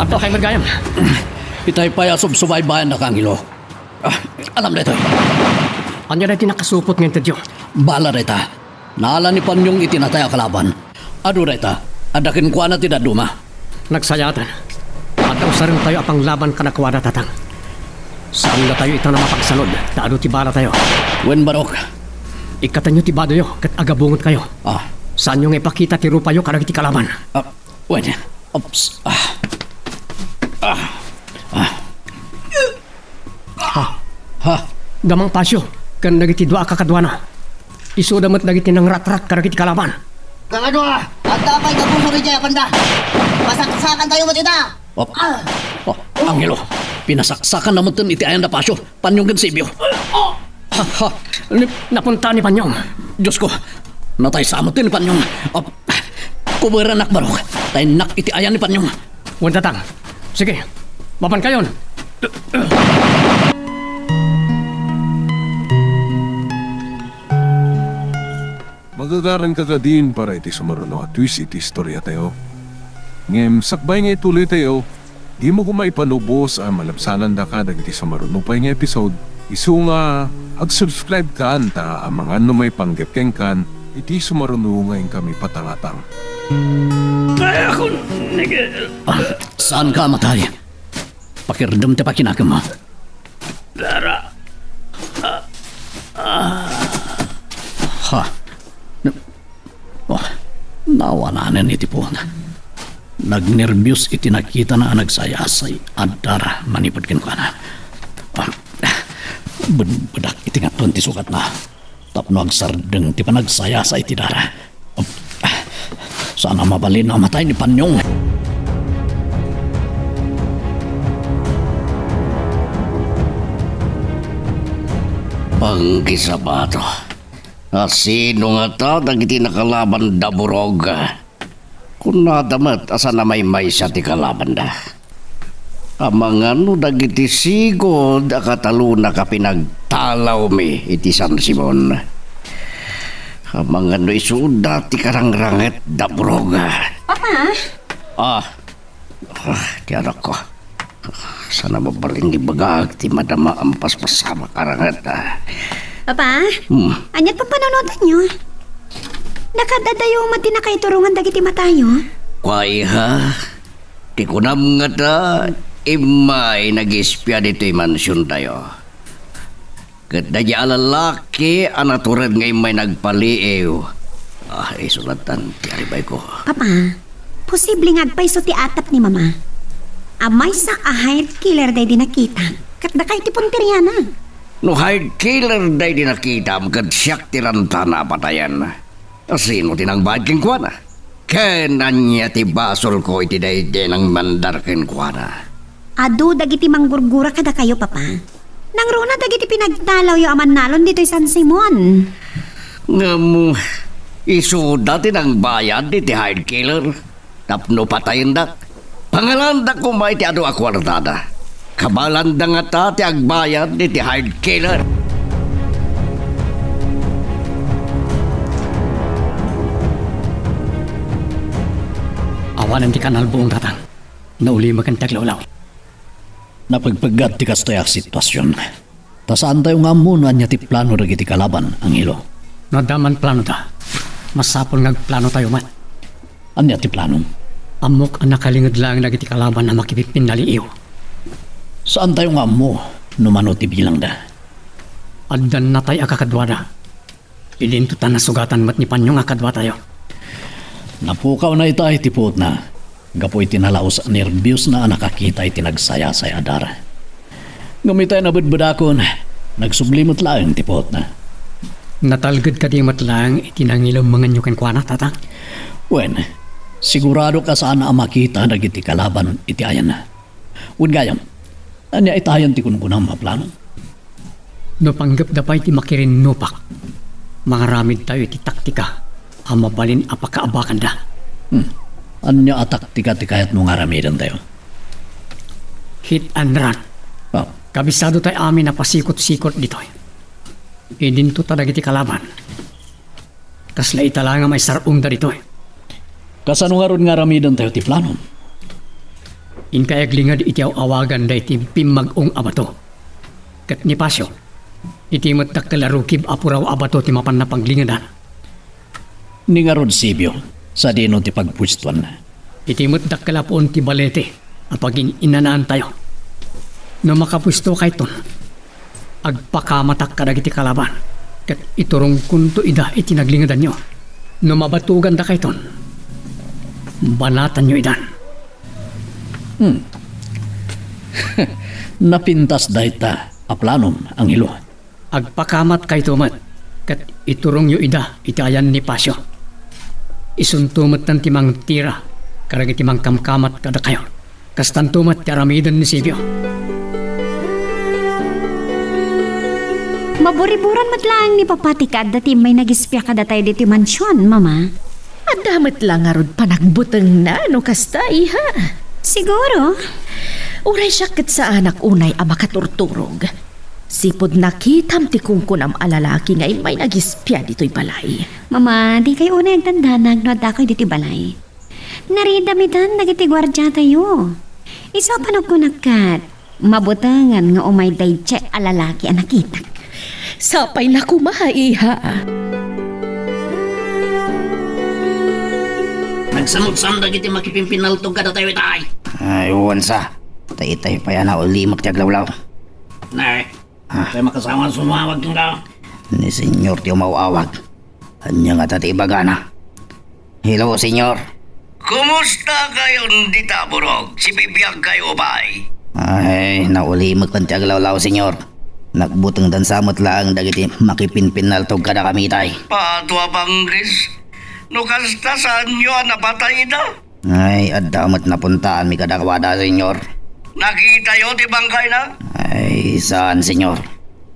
ato kayo magayam. Itay paya subsubaybayan na kangilo. Alam na ito. Anya na tinakasupot ng tadyo. Bala na ito. Naala ni Panyong itinatay ang kalaban. Ado na ito. Adakin ko na tinaduma. Nagsayatan. At ang saring tayo apang laban kanakwada tatang. Saan na tayo ito na mapagsanod? Taado tibala tayo. Wen barok. Ikatan nyo tibado yo, kat agabungot kayo. Saan nyo nga ipakita ti rupa yo karagiti kalaban? Wen. Ops. Damang pasyo, kan nagiti dua kakadwa na. Iso damat nagiti ng rat-rat karagiti kalaban. Kakadwa! At dapat kapuso rin dyan, banda. Masaksakan tayo matita. Angelo, pinasaksakan naman ito iti ayan na pasyo. Panyong gansibyo. Napunta ni Panyong. Diyos ko, natay sa amotin ni Panyong. Kuburan nak barok. Tay nak iti ayan ni Panyong. Huwag tatang. Sige, mapan kayon. Magagaran ka ka din para iti sumaruno at twist iti istorya tayo. Ngem, sakbay nga ituloy tayo, di mo kumaipanubos ang malabsanan da ka dagiti sumaruno pa yung episode. Isu nga, ag-subscribe ka anta ang mga may panggapkeng kan, iti sumaruno ngayon kami patangatang. Saan ka matay? Pakirdam te pakinagam mo. Nawananan iti po na. Nagnervyos iti nakita na nagsayasay adara manipod ken kana. Bedak iti nga ti sukat na. Tapno agsardeng ti panagsayasay iti dara. Sana mabalin na matay ni Panyong. Pangkisabato. Sino nga ta dagiti nakalaban da burog? Kung nadamat asa na may siya ti kalaban da. Amangano dagiti sigod akataluna ka pinagtalaw mi iti San Simon. Amangano isuda ti karangranget da burog. Papa? Ti anak ko. Sana mabaling ibagag ti madama ang paspasama karanget. Papa? Anyat pa panonotan nyo? Nakadadayo mati na kayo turungan dagiti matayo? Kway ha? Di ko nam nga ta, imay nag-ispya dito'y mansyon tayo. Kat na di alalaki, anaturan ngay may nagpaliiw. Isulatan, tiaribay ko. Papa, posible ngagpaiso ti atap ni Mama. Amay sa ahayat killer day di nakita. Kat na kayo ti punteriya na. No hard killer day di nakita, magad siyak tiranta na patayan. Sino tinangbad king kwa na? Kanan niya ti basol ko iti day din ang mandar king kwa na. Ado dagiti manggurgura kada kayo, Papa. Nang runa dagiti pinagtalaw yung aman nalon dito'y San Simon. Nga mo, iso dati ng bayad iti hard killer. Tapno patayin dak. Pangalanda ko may ti ado akwartada. Kabalanda nga ta ti agbayad iti hard killer. Awanan ti kanal buong tatang. Nauli magantag lawlaw. Napagpagat ti kastoyak sitwasyon. Tasaan tayo nga muna niya ti plano ragi ti kalaban ang ilo. Nadaman plano ta. Masapol ngagplano tayo mat. Anya ti plano? Amok ang nakalingad lang na ti kalaban na makipipin naliiw. Saan tayo nga mo numano ti bilang da? Addan na tayo akakadwada. Ilintutan na sugatan mat ni Panyong akadwa tayo. Napukaw na itay tipot na. Gapoy tinalaos nervyos na nakakita iti nagsaya sa adara. Gumitay na budbudakon, nagsublimot lang tipot na. Natalgad ka di matlang itinangilaw mga nyukan kwa na tatang. Wen, sigurado ka saan na makita nagiti kalaban iti ayan na. Wen gayam, anya itayan ti kunkunang maplano. No panggap da pa iti makirin nupak. Mga ramid tayo iti taktika. Amabalin apakaabakan da. Anya atak tika-tikayat mo nga ramidan tayo? Hit and run. Oh. Kabisado tayo amin na pasikot-sikot dito. Idinto talaga iti kalaban. Kasla itala nga may sarong da dito. Kasano nga ron nga ramidan tayo ti plano? Inkaaglingad iti awagan da iti pimag-ong abato. Kat ni Pasyo, iti matak kalarukib apuraw abato ti mapan na paglingadan. Ni nga ron Sibyo, sa dino ti pagpustwan. Iti matak kalapon ti balete apaging inanaan tayo. No makapusto kay ton, agpakamatak ka iti kalaban. Kat iturong kunto ida iti naglingadan nyo. No mabatugan da kay ton, banatan nyo idan. Napintas dayta aplanom ang ilo. Agpakamat kay tumat kat iturong yu ida iti ayan ni Pasyo. Isuntumat ng timang tira, karagi timang kamkamat kada kayo. Kastantumat ti aramidan ni Silvio. Maburiburan matlaang ni papatikad dati may nagispya kada tayo diti mansyon, mama. Adamat lang nga rod panagbutang na no kasta iha. Siguro. Uray syakit sa anak unay ang makaturturog. Sipod nakitam ti kungkunam alalaki ngay may nagispya dito'y balay. Mama, di kayo unay agdandanag no adda ko'y diti balay. Naridamitan nagiti gwardya tayo. Isa panog ko nagkat. Mabutangan nga umay daytse alalaki ang nakita. Sapay na kumaha iha. Nagsamot-samdag iti makipimpinaltog kada tayo itay. Ay, uwansa. Tay-tay pa yan na ulimak ti aglawlaw. Nay, tayo makasama sumawag kang ka. Ni senyor ti umawawag. Anya nga tati ibagana. Hello, senyor. Kumusta kayo di Taborog? Si bibiyag kayo ba'y? Ay, naulimak kan ti aglawlaw, senyor. Nagbutang dan samot lang dagiti makipinpinaltog kada kami tay. Patwa banggis. No kasta saan nyo napatay na? Ay, adamat na puntaan mi kadakwada, senyor. Nakita yo ti bangkay na? Ay, saan, senyor?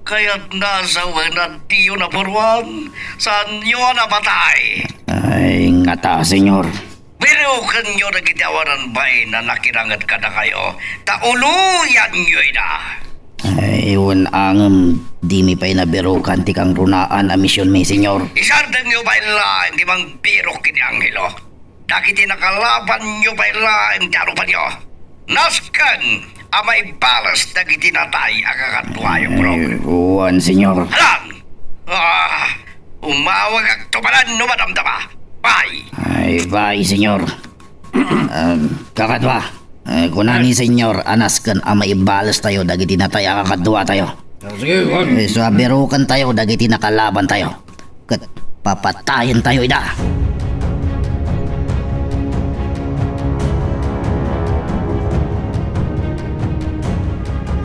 Kaya't nasa wenat tiyo na purwan. Saan nyo napatay? Ay, ngata, senyor. Pero kanyo nagitawanan ba'y na nakirangat ka na kayo? Tauluyan nyo'y na. Ay, angam, di mi pa'y nabirukan ti kang runaan a misyon mi, senyor. Isardang nyo ba'y lain di mang biro kini Angelo? Nakiti nakalaban nyo ba'y lain ti arupan nyo? Naskan, amay balas na gitinatay ang kakatuwayong bro. Ay, uwan, senyor. Alam! Umawag ang tumalan no madamdama. Bye! Ay, bye, senyor. Kakadwa, kunani, senyor, anaskan ama ibalas tayo, dagiti natay ang kakadwa tayo. Sige, wag. So, abirukan tayo, dagiti nakalaban tayo. Kat papatayin tayo, ida.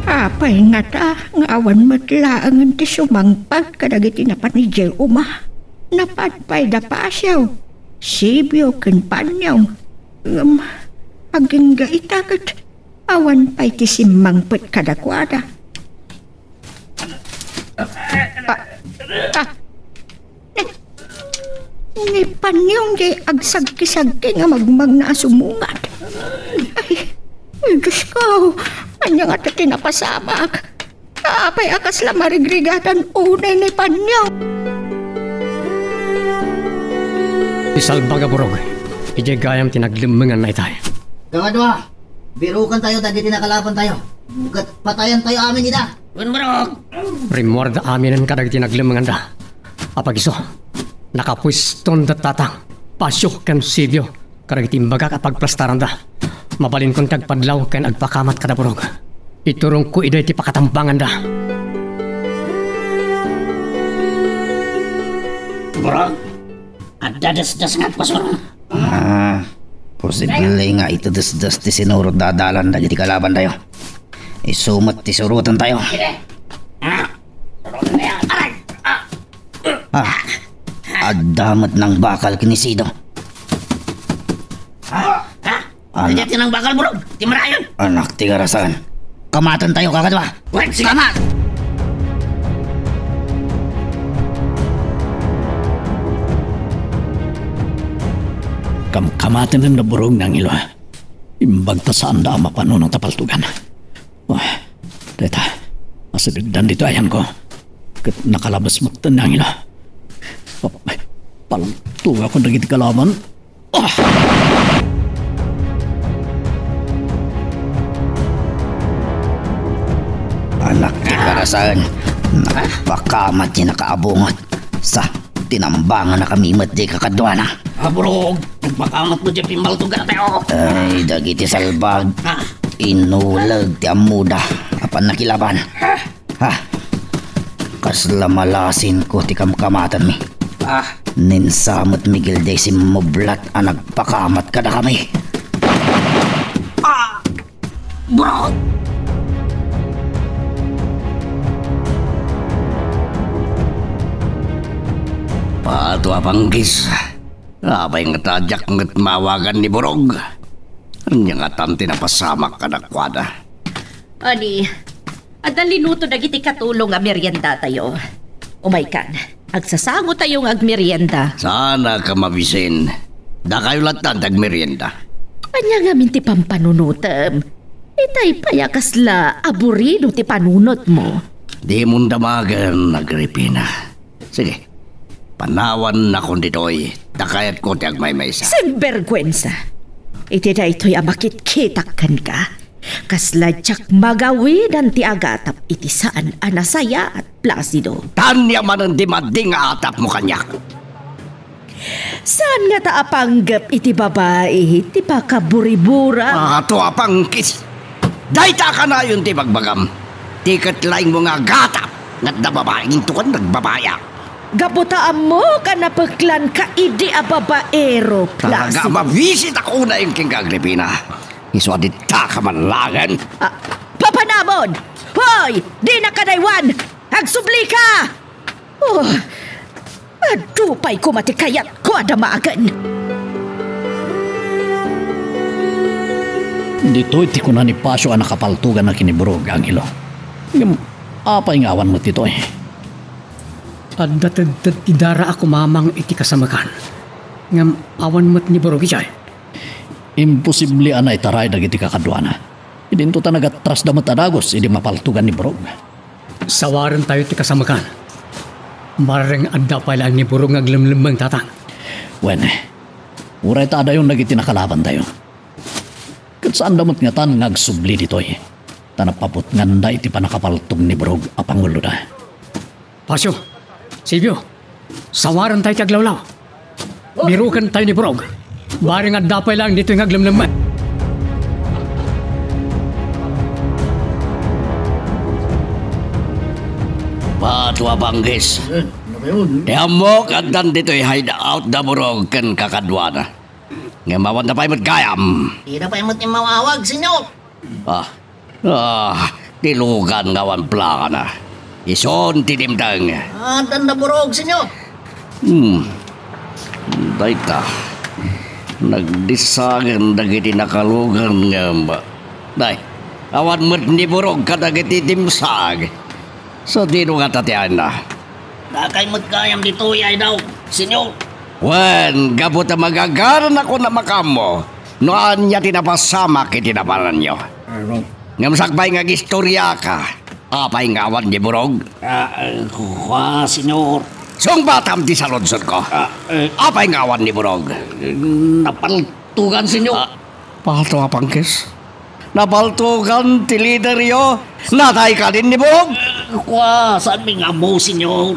Apay nga ta, nga awan matlaangan ti sumangpag kadagiti napan ni Jay Uma. Napatpay da pasyaw. Sibyo ken panyaw. Aging itakat. Awan pa'y ti simangpet kadakwada. Ni panyaw Jay agsagki-sagki nga magmag na sumungat. Ay, Diyos ko. Anya nga ito tinapasamak. Apay akas la marigrigatan unay ni panyaw. Isalbaga burog. Ije gayam tinaglimmengan na itay. Kakadwa, birukan tayo, dagiti nakalaban tayo. Kat patayan tayo amin, ida. Bunbarok. Primorda aminin kadag tinaglimmengan da. Apagiso, nakapwiston da tatang. Pasyok kan Silvio. Kadag timbaga kapag plastaran da. Mabalin kong tagpadlaw kan agpakamat kada burog. Iturong ko iday ti pakatambangan da. Burok. At dadas-das nga pasurong. Posible nga ito das-das ti sinurot dadalan dagiti kalaban tayo. Isumat ti surutan tayo. Surutan na yan. Aray! Adamat ng bakal kinisido. Nadyatin ang bakal, burog. Timarayon. Anak ti karasan. Kamatan tayo, kakadwa. Wait, sige. Kamat! Kamkamatin ng naburong ng ilo. Imbag ta saan da mapano ng tapaltugan. Teta, masaligdan dito ayan ko. Kat nakalabas matan ng ilo. Paltuga ko naging kalaban. Anak ti karasan. Napakamat niya nakaabungot. Sa tinambangan na kami di kakadwa na. Burog. Nagpakamat mo dyan pimaltugan na tayo. Ay, dagiti salbag. Inulag ti amuda. Apan nakilaban. Kasla malasin ko ti kamkamatan mi. Ninsamot Miguel de si mublat ang nagpakamat kada kami. Burog. Pato abanggis. Abay nga tadyak nga't mawagan ni Burog. Anya nga tanti na pasamak ka na kwada. Ani, adalinuto na giti katulong nga merienda tayo. Umay kan, agsasango tayo ng agmerienda. Sana ka mabisin. Da kayo latan tag merienda. Anya nga minti pampanunutem. Itay payakas la aburido ti panunot mo. Di mong damagan, Agripina. Sige, panawan na kung dito'y dakayat ko ti agmay-maysa. Sinvergwensa. Iti na ito'y amakit-kitakan ka. Kasla tsak magawidan ti agatap iti saan anasaya at plasido. Tanya man ang di mading atap mo kanyak. Saan nga taapanggap iti babae, ti pakaburibura? Ato apang kis. Dayta ka na yun ti bagbagam. Tikat laing mo nga gatap. Ngat na babaeng tukan nagbabaya. Gabutaan mo ka napaglan ka idi a babaero, Talaga plasido. mabisit ako na yung king Agripina. Iswadit ta ka manlagan. Papanamon! Hoy! Di na kadaywan! Agsubli ka! Oh, adupay ko matikayat ko adamaagan. Dito iti ko na ni Pasyo ang nakapaltugan na kiniburog, Angelo. Yung apay ngawan mo tito eh. At datad tidara ako mamang iti kasamakan. Ngam awan mo't ni Borog siya. Imposible anay taray dagiti kakadwana. Idinto ta nagatras damat adagos, idi mapaltugan ni Borog. Sawaran tayo ti kasamakan. Marang adda pa lang ni Borog ngaglamlamang tatang. Wen, uray ta yung nagiti nakalaban tayo. Kat saan damot nga tan ngagsubli ditoy. Tanapapot nganda iti panakapaltog ni Borog apangulo da. Pasyo, Silvio, sawaran tayo taglawlaw. Birukan tayo ni Borog. Baring adda pa lang dito yung ngaglamlamang. Patwa banggis. Tiyan mo kantan dito'y hideout na Burog kan kakadwana. Nga mawan na pa'y matgayam. Di na pa yung mawawag, senyor. Tilugan ngawan plaka na. Ison tinimtang. Tanda burog, senyor. Dayta. Nagdisagan dagiti nakalugan nga ba. Day, awan mo't ni Burog ka dagiti dimsag. So dino nga tatiyan na. Dakay magkayam dito ay daw, senyor. Wen, gabot na magagaran ako na makamo. Noan niya tinapasamak itinaparan niyo. Ngamsakbay nga istorya ka. Apay ngawan ni Burog. Senyor. Song batam di sa lonsod ko. Apay ngawan ni Burog. Napaltugan, senyor. Palto apangkis. Napaltugan ti leader yo. Natay ka din ni Burog. Saan may nga mo, senyor?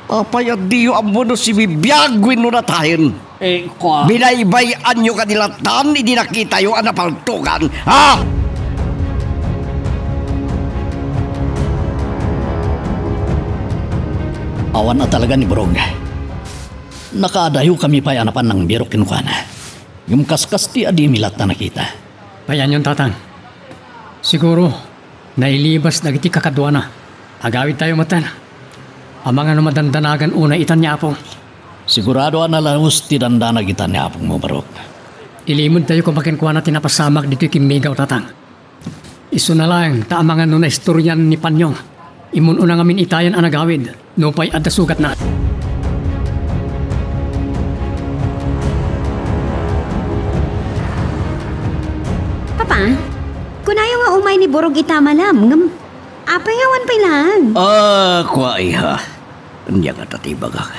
Apay at diyo ang muno si bibiyagwin no natayin. Binaybayan nyo kanilatan, hindi nakita yung anapaltugan. Ha? Awan na talaga ni Borog. Nakaadayo kami pa anapan ng biro kinukuha na. Yung kaskas ti adi milat na nakita. Payan yung tatang. Siguro, nailibas na iti kakadwana. Agawid tayo matan. Ang mga namadandanagan una itan niya apong. Sigurado na laus ti dandana kita ni apong mo, Borog. Ilimod tayo kung makinkuha na tinapasamak dito kimigaw tatang. Iso na lang, taamangan no na istoryan ni Panyong. Imun unang amin itayan ang nagawid. Nupay at sugat na. Papa, kunayo nga umay ni Borog itamalam. Ngam, apay ngawan pa lang. Kwa iha. Hindi ka tatibag ka.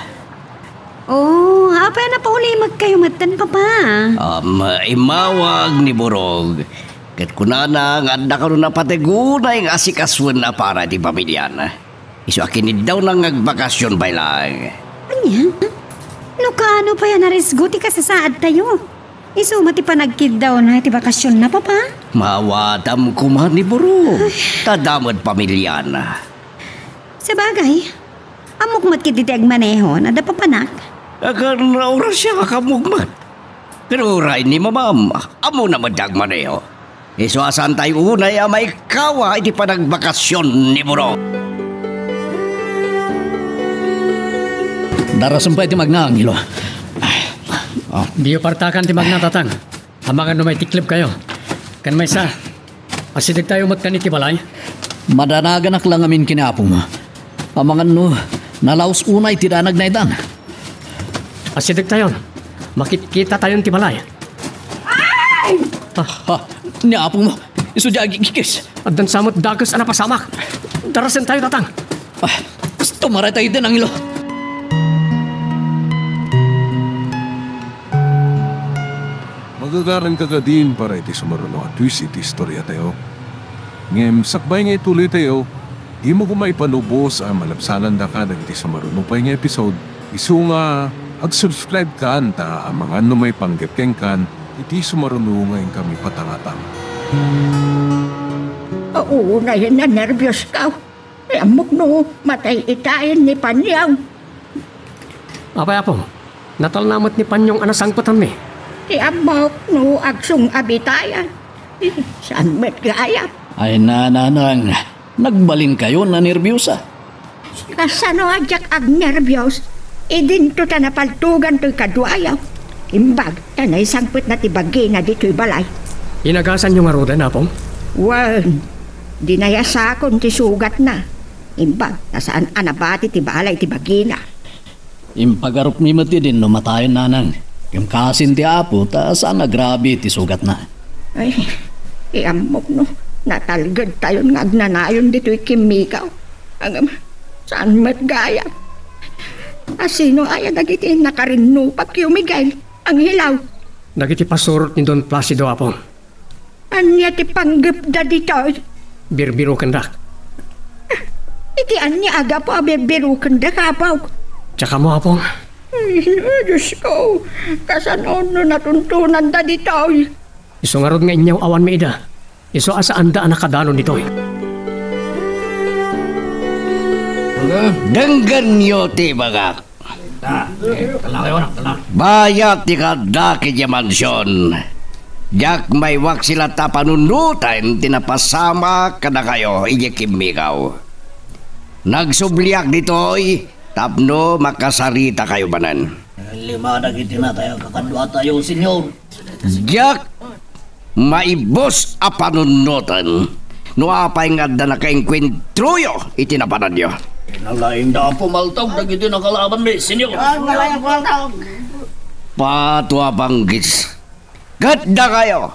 Oh, apay na pauli magkayumatan, Papa. Imawag ni Burog. Kat kunana nga anda ka na patigunay ng asikaswan na para di pamilyan. Iso akinid daw nang nagbakasyon ba lang. Anya? Lukano pa yan narisguti ka sa saad tayo. Iso mati pa nagkid daw na iti bakasyon na, Papa. Mawatam kumahan ni Burog. Tadamad pamilyan na. Sa bagay, amok matkid iti agmaneho na da papanak. Akan oras siya kakamugmat. Pero oray ni mamam, amo na madagman niyo. Iso asan tayo unay may kawa iti panagbakasyon ni Burog. Darasan pa iti magnangilo. Di partakan ti magnatatang. Amangan no may tiklip kayo. Kan may sa, asidig tayo magkanit ti balay. Madanaganak lang amin kinapo mo. Amangan no, nalaos unay ti danag na idan. Asidig tayo. Makikita tayo ti balay. Niapo mo, iso di agigikis. At dan samot dagas ana pasamak. Darasin tayo tatang. Tumaray tayo din ang ilo. Magagaran ka din para iti sumaruno at twist iti istorya tayo. Ngem, sakbay nga ituloy tayo, di mo kumay panubos ang malapsanan da ka iti sumaruno pa yung episode. Isu nga, ag-subscribe ka anta ang mga ano may panggapkeng kan, iti sumaruno ngayon kami patangatang. Oo na yan na nervyos ka. Amok no, matay itayin ni Panyang. Apay apo, natalnamot ni Panyong anasangputan mi. Ti amok no, agsong abitayan. Saan met gaya? Ay nananang, nagbalin kayo na nervyosa. Kasano ajak ag nervyos? Idinto ta napaltugan to'y kadwayaw. Imbag, tanay sangput na ti bagay na dito'y balay. Inagasan yung arudan apong? Wan, dinayasakon ti sugat na. Imbag, nasaan anabati ti balay ti bagina. Impagarup ni mati din lumatayon nanang. Yung kasin ti apo, ta sana grabe ti sugat na. Ay, iamok no. Natalgad tayon nga agnanayon dito'y kimikaw. Ang saan met gaya? Asino ay nagiti nakarinupak yung Miguel, ang hilaw. Nagiti pasurot ni Don Placido apong. Anya ti panggap da dito'y? Birbiro kandak. Iti anya aga po abibiro kanda kapaw. Tsaka mo apong. Ay, Diyos ko, kasanon no natuntunan da dito'y. Iso nga rod nga inyaw awan may ida. Iso asa anda ang nakadano nito'y. Denggan nyo ti bagak. Bayat ti kadaki di mansyon. Jak may wak sila tapanunutan tinapasama kada kayo iya kimikaw. Nagsubliak dito'y tapno makasarita kayo banan. Lima na kiti na tayo kakadwa tayo, senyor. Jak maibos a panunutan. No apay nga da nakainkwentruyo itinapanan nyo. Nalaing na pumaltog na kiti nakalaban ni, senyor. Nalaing pumaltog. Patwa banggis. Ganda kayo.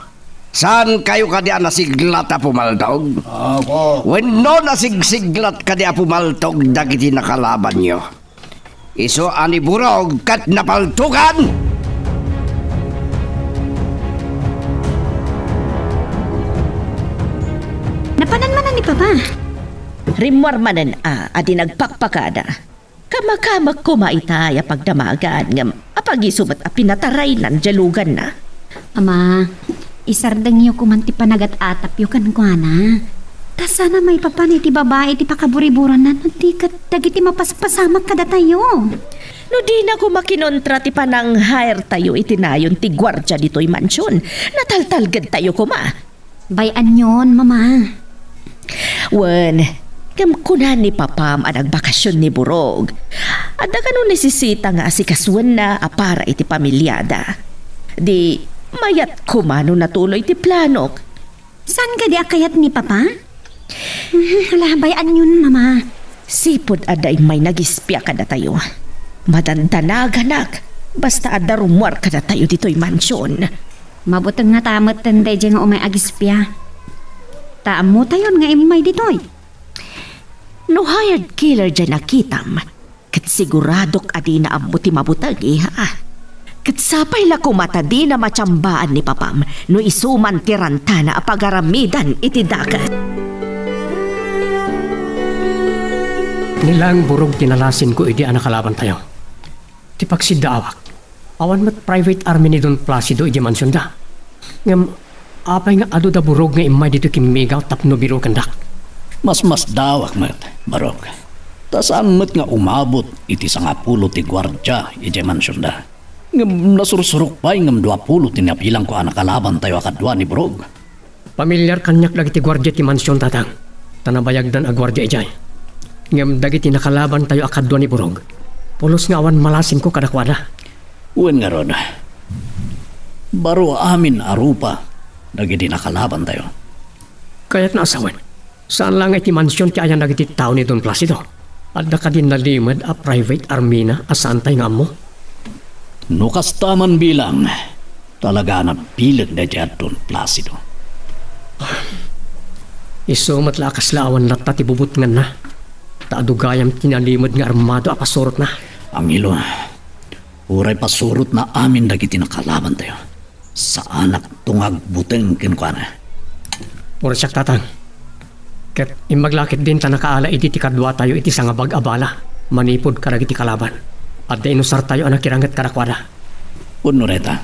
Saan kayo kadi nasiglat a pumaltog? Ako. When no nasigsiglat kadi a pumaltog dagiti nakalaban nyo. Iso ani burog kat napaltugan. Napanan man ni Papa. Rimwar manan adi nagpakpakada. Kamakamak kumaitaya pagdamagan ngam apagisumat a pinataray nan jalugan na. Ama, isardang niyo kumanti panagat atap yu kan kuana. Ta sana may papani ti babae ti pakaburiburan na nanti kat dagiti mapaspasamak kada tayo. No di na ko makinontra ti panang hire tayo itinayon ti gwardya dito'y mansyon. Nataltalgad tayo kuma. Bayan yon, Mama. Wen, kamkunan ni Papam ang nagbakasyon ni Burog. At na kano nesisita nga asikaswan na para iti pamilyada. Di mayat kumano natuloy ti planok. Saan ka di akayat ni Papa? Hala, bayan yun, Mama. Sipod aday may nagispya kada tayo. Madandanaga basta ada rumwar kada tayo dito'y mansyon. Mabutang nga tamat tanday dyan nga umay agispya. Taam mo tayon nga imay ditoy. No hired killer dyan nakitam. Kat siguradok adi na abuti mabutag ha. Kat sapay la kumata di na matsambaan ni Papam no isuman tiranta na apagaramidan iti dagat. Nilang burog tinalasin ko idi anakalaban tayo. Tipak si Daawak. Awan mat private army ni Don Placido iji mansyon da. Ngam, apay nga ado da burog nga imay dito kimigaw tapno biro kandak. Mas dawak mat, barok. Tasaan mat nga umabot iti 10 ti gwardya iti mansyon da. Ngam nasursurok pa ngam 20 tinapilang ko anakalaban tayo akadwa ni burog. Pamilyar kanyak lagi ti gwardya ti mansyon tatang. Tanabayagdan a gwardya ijay. Ngam dagiti nakalaban tayo akadwa ni burog. Pulos nga awan malasin ko kadakwada. Uwan nga ron, Baro amin arupa. Nagiti nakalaban tayo. Kaya't naasawan. Saan lang iti mansyon ti ayan nagiti tao ni Don Placido? At nakadin nalimad a private army na asantay nga mo. Nukastaman bilang talaga na pilag na dyan Don Placido. Iso matlakas lawan lat tatibubut nga na. Taadugayam tinalimad nga armado a pasurot na. Ang ilo, uray pasurot na amin dagiti nakalaban tayo. Sa anak tungag buteng kinkwana. Oras siyak tatang. Kat imaglakit din ta nakaala iti ti kadwa tayo iti sangabag abala. Manipod karag iti kalaban. At da inusar tayo anak kirangat karakwada. Unoreta,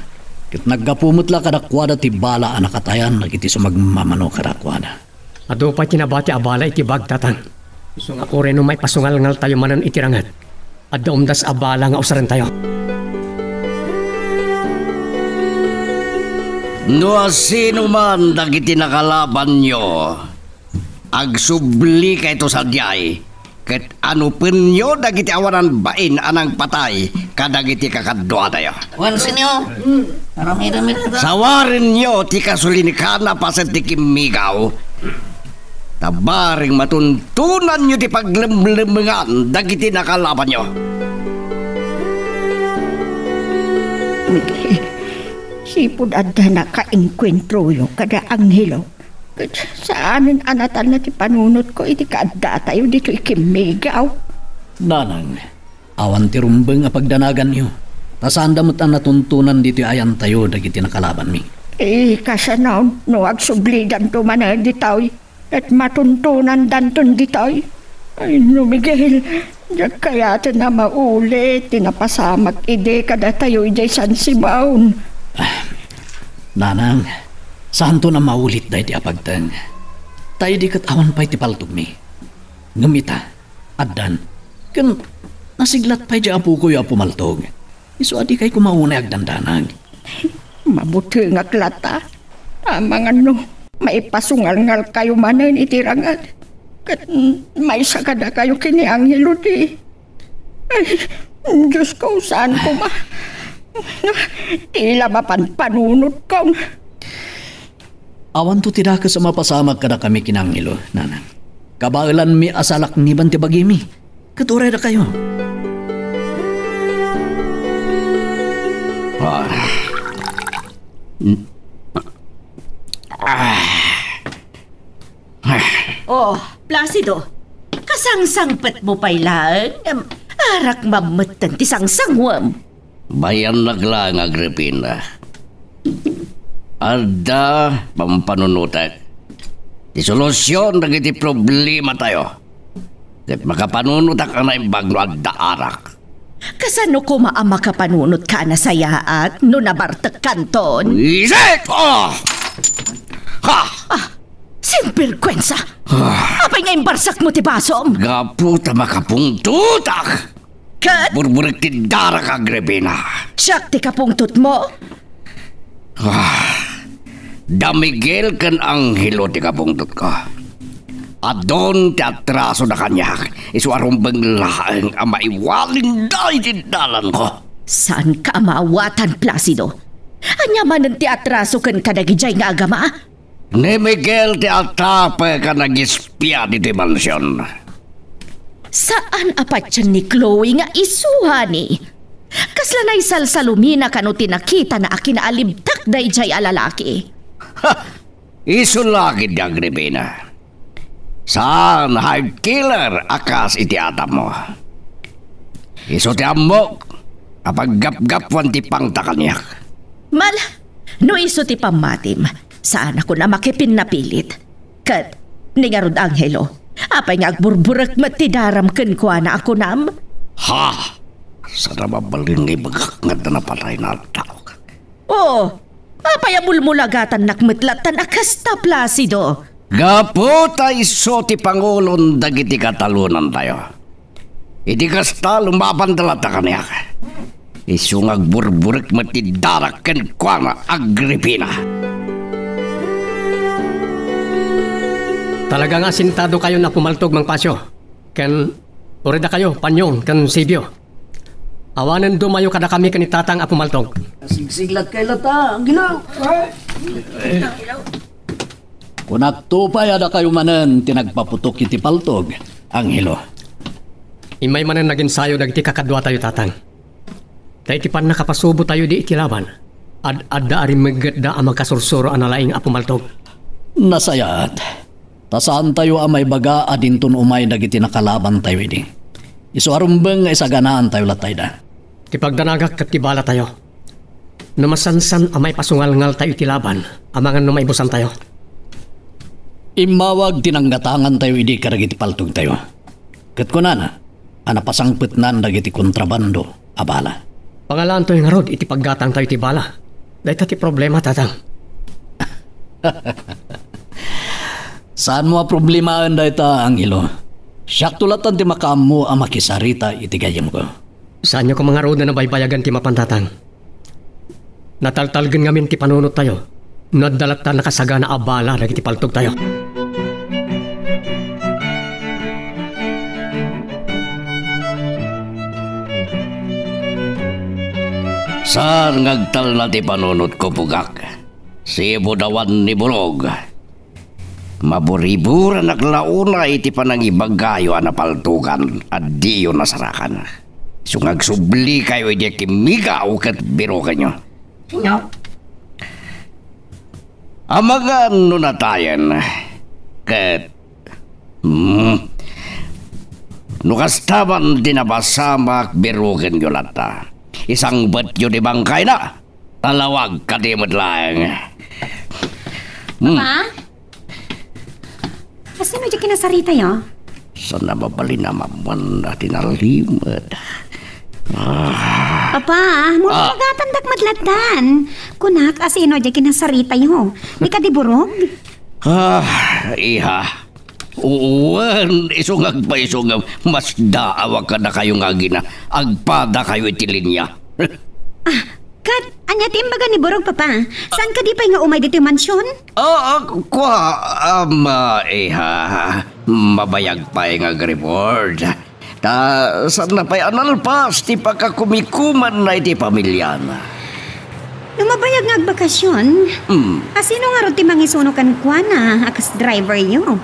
kit nagkapumutla karakwada ti bala anak katayan nagiti sumagmamano karakwada. Ado pa tinabati abala iti bag tatang. So nga kore no may pasungal-ngal tayo manan itirangat. At da umdas abala nga usaran tayo. No sino man dagiti nakalaban nyo, agsubli kay to sa diyay, ket ano penyo dagiti awanan bain anang patay, kadagiti kakadwa tayo. Wan sinyo. Rami-rami na. Sawarin nyo ti kasulinikana pa sa tikimigaw. Tabaring matuntunan nyo ti paglemlemengan dagiti nakalaban nyo. Miguel, sipod adda na kaengkwentro yung kada anghelo. Saanin anatan na ti panunot ko iti kaadda tayo dito ikimigaw. Nanang, awan ti rumbeng nga pagdanagan niyo. Tasanda mo't ang natuntunan dito ayan tayo dagiti nakalaban mi. Kasanaw no agsubli danto manan ditaw at matuntunan danton ditaw. Ay no Miguel, kaya na maulit, tinapasamak ide kada tayo ijay San Sibaon. Nanang, saan to na maulit dahi di apagtang? Tayo di kat awan pa'y tipaltog mi. Ngamita, addan, kan nasiglat pa'y di apu ko yung pumaltog. Iso adi kay kumauna agdandanag. Mabuti nga klata. Amang ano, may pasungal-ngal kayo manan itirangat. Kat may sakada kayo kini Anghelo di. Ay, Diyos ko, saan ko ma? Tila mapanpanunod ko. Awan to tira ka sa mapasamag kada kami kinangilo, nanang. Kabailan mi asalak ni Bante Bagimi. Katuray na kayo. Oh, Placido, kasangsangpet mo pa'y lang. Arak mamutan ti sangsangwam. Bayan naglang Agripina. Ada pampanunutan. Di solusyon nagiti problema tayo. At makapanunutak ka na yung bagno adda arak. Kasano ko maama kapanunot ka na sayaat no nabartek kanton? Isip! Oh! Ha! Sinperkwensa! Apay nga yung barsak mo ti basom? Gaputa makapungtutak! Kat? Burburik ti darak Agripina. Siyak ti kapungtot mo? Da Miguel kan Anghelo ti kapungtot ko. Adon ti atraso na kanyak. Iswarong banglaang ang maiwalin dahi ti dalan ko. Saan ka maawatan, Placido? Anya manan ti atraso kan kadagijay nga agama? Ni Miguel ti atape ka nag-ispya di ti mansyon. Saan apatyan ni Chloe nga isuha ni? Kasla na isalsalumina kano tinakita na akinaalibtak da ijay alalaki. Ha! Isulagid di Agripina. Saan hard killer akas iti atap mo? Iso ti amok kapag gap-gapwan ti pangtakanyak. Mal, no iso ti pamatim, saan ako na makipin na pilit? Kat, ni nga rod Anghelo, apay nga agburburak matidaram kenkwa na ako nam? Ha! Sa nababalin ni bagak nga na napatay na tao. Oh, apay amulmulagatan nakmetlatan akasta Placido. Gaputa iso ti Pangulon dagiti katalunan tayo. Iti kasta lumaban talata kanyak. Iso ngagburburik matidarak ken kwa Agripina. Talagang asintado kayo na pumaltog mang pasyo. Ken, orida kayo, Panyong, kan Sibyo. Awanan dumayo kada kami kanitatang Apo Maltog. Sigsiglat kay lata, gilaw. Kung naktupay ada kayo manan, tinagpaputok iti paltog, Anghelo. Imay manan nag-ensayo dagiti kakadwa tayo tatang. Dahil iti pan nakapasubo tayo di itilaban. Ad-adda ari magda ang magkasursuro analaing Apo Maltog. Nasayat. Tasaan tayo amay baga adintun umay dagiti nakalaban tayo idi. Isu arumbeng nga isaganaan tayo latay da. Tipagdanagak kat tibala tayo. Numasansan amay pasungal-ngal tayo itilaban. Amangan numaibusan tayo. Imawag tinanggatangan tayo idi karagiti paltog tayo. Kat kunana, anapasangpetnan dagiti kontrabando, abala. Pangalaan to yung harod, iti paggatang tayo tibala. Dahil tati problema, tatang. Saan mo problemahan dahil ta, Anghelo? Siyak tulatan ti makamu ang makisarita iti gayam ko. Saan nyo kung mga roda na baybayagan ti mapantatang? Nataltalgan ngamin ti panunot tayo. Nadalat ta nakasaga na abala na iti paltog tayo. Saan ngagtal na ti panunot ko pugak? Si Budawan ni Bulog. Maburibura naglauna iti panangibagayo na paltukan at diyo nasarakan. Sungag subli kayo iti kimigaw kat biro kanyo. Amagan no natayan kat nukastaban dinabasamak biro kanyo lata. Isang batyo di bangkay na. Talawag kadimot lang. Papa? Kasi no dyan kinasarita yo? Sana mabali na maman na tinalimod. Papa, mula magatandak madlatan. Kunak, asino dyan kinasarita yo? Di ka diburog? Iha. Uwan, isungag pa isungag. Mas daawag ka na kayo nga gina. Agpada kayo itilinya. Kat, anya timbaga ni Burog, Papa? Saan ka di pa nga umay dito yung mansyon? Iha. Mabayag pa nga report. Ta, saan na pa'y analpas, ti pagkakumikuman na iti pamilya na. Lumabayag nga agbakasyon? Asino nga ron ti mangisunukan kwa na, akas driver yo?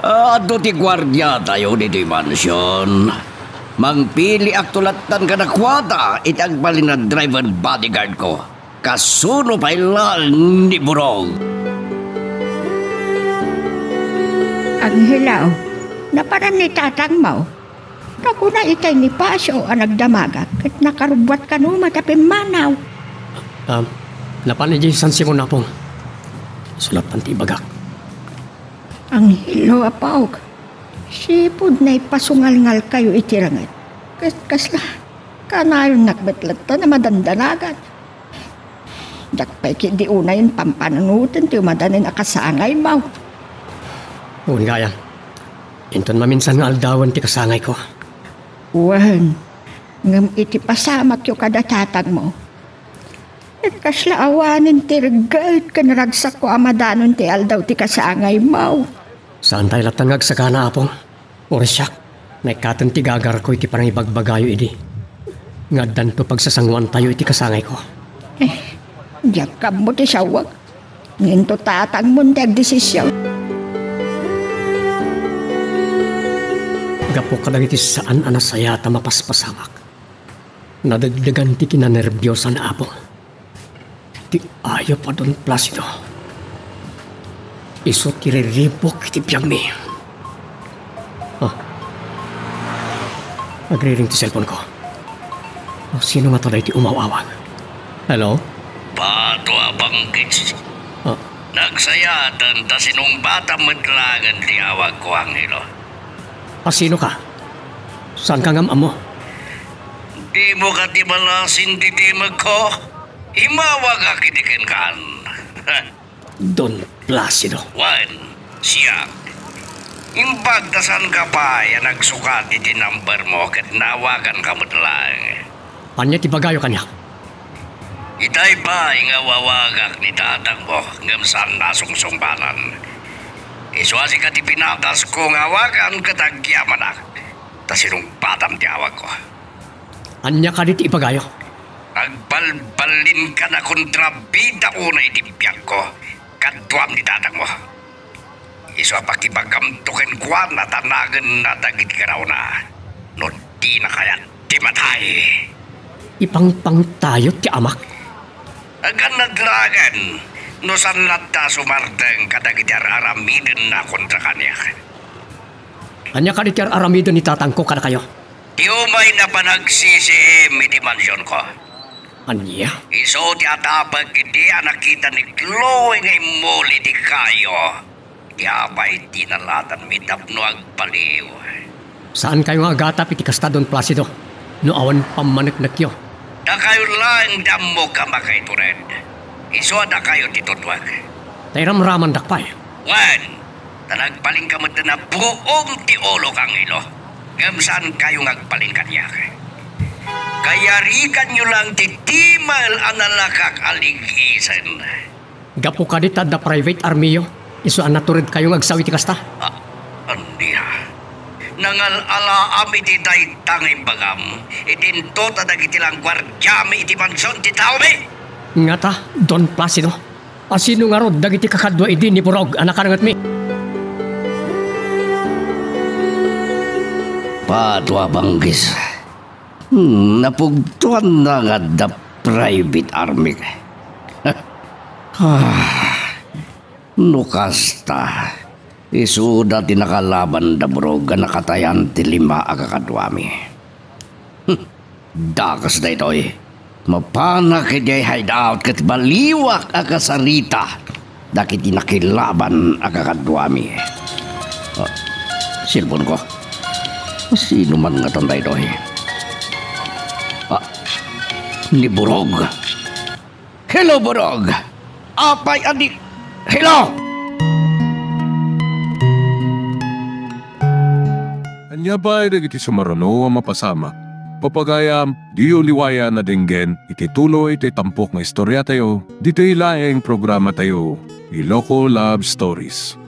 Ado ti gwardya tayo dito yung mansyon. Mangpili aktulatan ka na kwata, itagbalin na driver bodyguard ko. Kasuno pa ilal ni Burog. Anghelaw, naparan ni tatang mo. Naku na itay ni Pasyo ang nagdamagak at nakarubwat ka no matapim manaw. Lapan ni Jason si Munapong. Sulat panti bagak. Anghelo apaog, sipod na ipasungal-ngal kayo itirangat. Kasla, kanayon nakbetlata na madandanagat. Dakpay kindi una yung pampananutan tiyo madanin akasangay mo. Uwan gaya. Inton maminsan nga aldawan ti kasangay ko. Uwan, ngam iti pasamak yung kadatatang mo. At kasla awanin ti regalt ka naragsak ko amadanon ti aldaw ti kasangay mo. Saan tayo latang agsagana apong? Oresyak, naikatan ti gagar ko iti parang ibagbagayo idi. Ngadan to pagsasangwan tayo iti kasangay ko. Yakab mo ti sawag. Nginto tatang mo ti agdesisyon. Gapo ka lang iti saan anasaya ta mapaspasamak. Nadagdagan ti kinanerbiyosan na apong. Ti ayaw pa doon Placido. Iso tiriribok iti biyag mi. Nagriring ti cellphone ko. Sino nga talay ti umawawag? Hello? Pato abang kids. Nagsayatan ta sinong bata madlangan ti awag ko, Angelo. Sino ka? Saan ka ngam mo? Di mo ka ti malasin ti timag ko. Imawag ka kitikin kan. Don Placido. One, siya. Imbagdasan ka pa yan nagsukat iti number mo kat nawagan ka mo lang. Anya ti bagayo kanya? Itay pa ingawawagak ni tatang mo ngam saan nasungsungbanan. Iswasi ka ti pinatas ko ngawagan katagyaman ak. Ta sinong batam ti awag ko. Anya ka diti ipagayo. Agbalbalin ka na kontrabida una itibiyag ko. Kadwam ni tatang mo. Iso pakibagamtukin kwa na tanagan na dagit ka raw na. No di na kaya di matay. Ipangpang tayo ti amak. Agan naglagan. No san nata sumardeng kadagitar aramidin na kontra kanya. Anya ka diti aramido ni tatang ko kada kayo. Di umay na panagsisiim iti mansyon ko. Anya? Iso ti atapag hindi nakita ni Chloe nga imuli di kayo. Di abay tinalatan mi tapno agpaliw. Saan kayo nga agatap iti kasta Don Placido? No awan pamanak yo. Da kayo lang damo ka makaitured. Iso da kayo titutwag. Tayram-raman dakpay. Wan, tanagpaling ka mo na buong ti ulo kang ilo. Gamsan kayo ngagpaling kanyak. Kaya rikan nyo lang titimal analakak aligisan. Gapo ka dita da private army yo. Iso anaturid kayo ngagsawi ti kasta. Andi ha. Nangal-ala ami ti daytang imbagam. Itinto tadagiti lang gwardyami iti mansyon ti taomi. Nga ta, Don Placido. Asino nga rod dagiti kakadwa idi ni Burog anak kanangat mi. Padwa banggis. Napugtuan na nga da private army. Nukasta. Isuda tinakalaban da Burog nakatayan ti 5 akakadwami. Dakas na ito eh. Mapanak kaya hideout kat baliwak akasarita. Dakit tinakilaban akakadwami. Silpon ko. Sino man nga tanday ito eh. Ni Burog. Hello, Burog. Apay, adi. Hello! Anya ba ay iti sumarano ang mapasama? Papagayam, di uliwaya na dinggen, iti tuloy iti tampok nga istorya tayo, dito ilaeng programa tayo, Iloko Love Stories.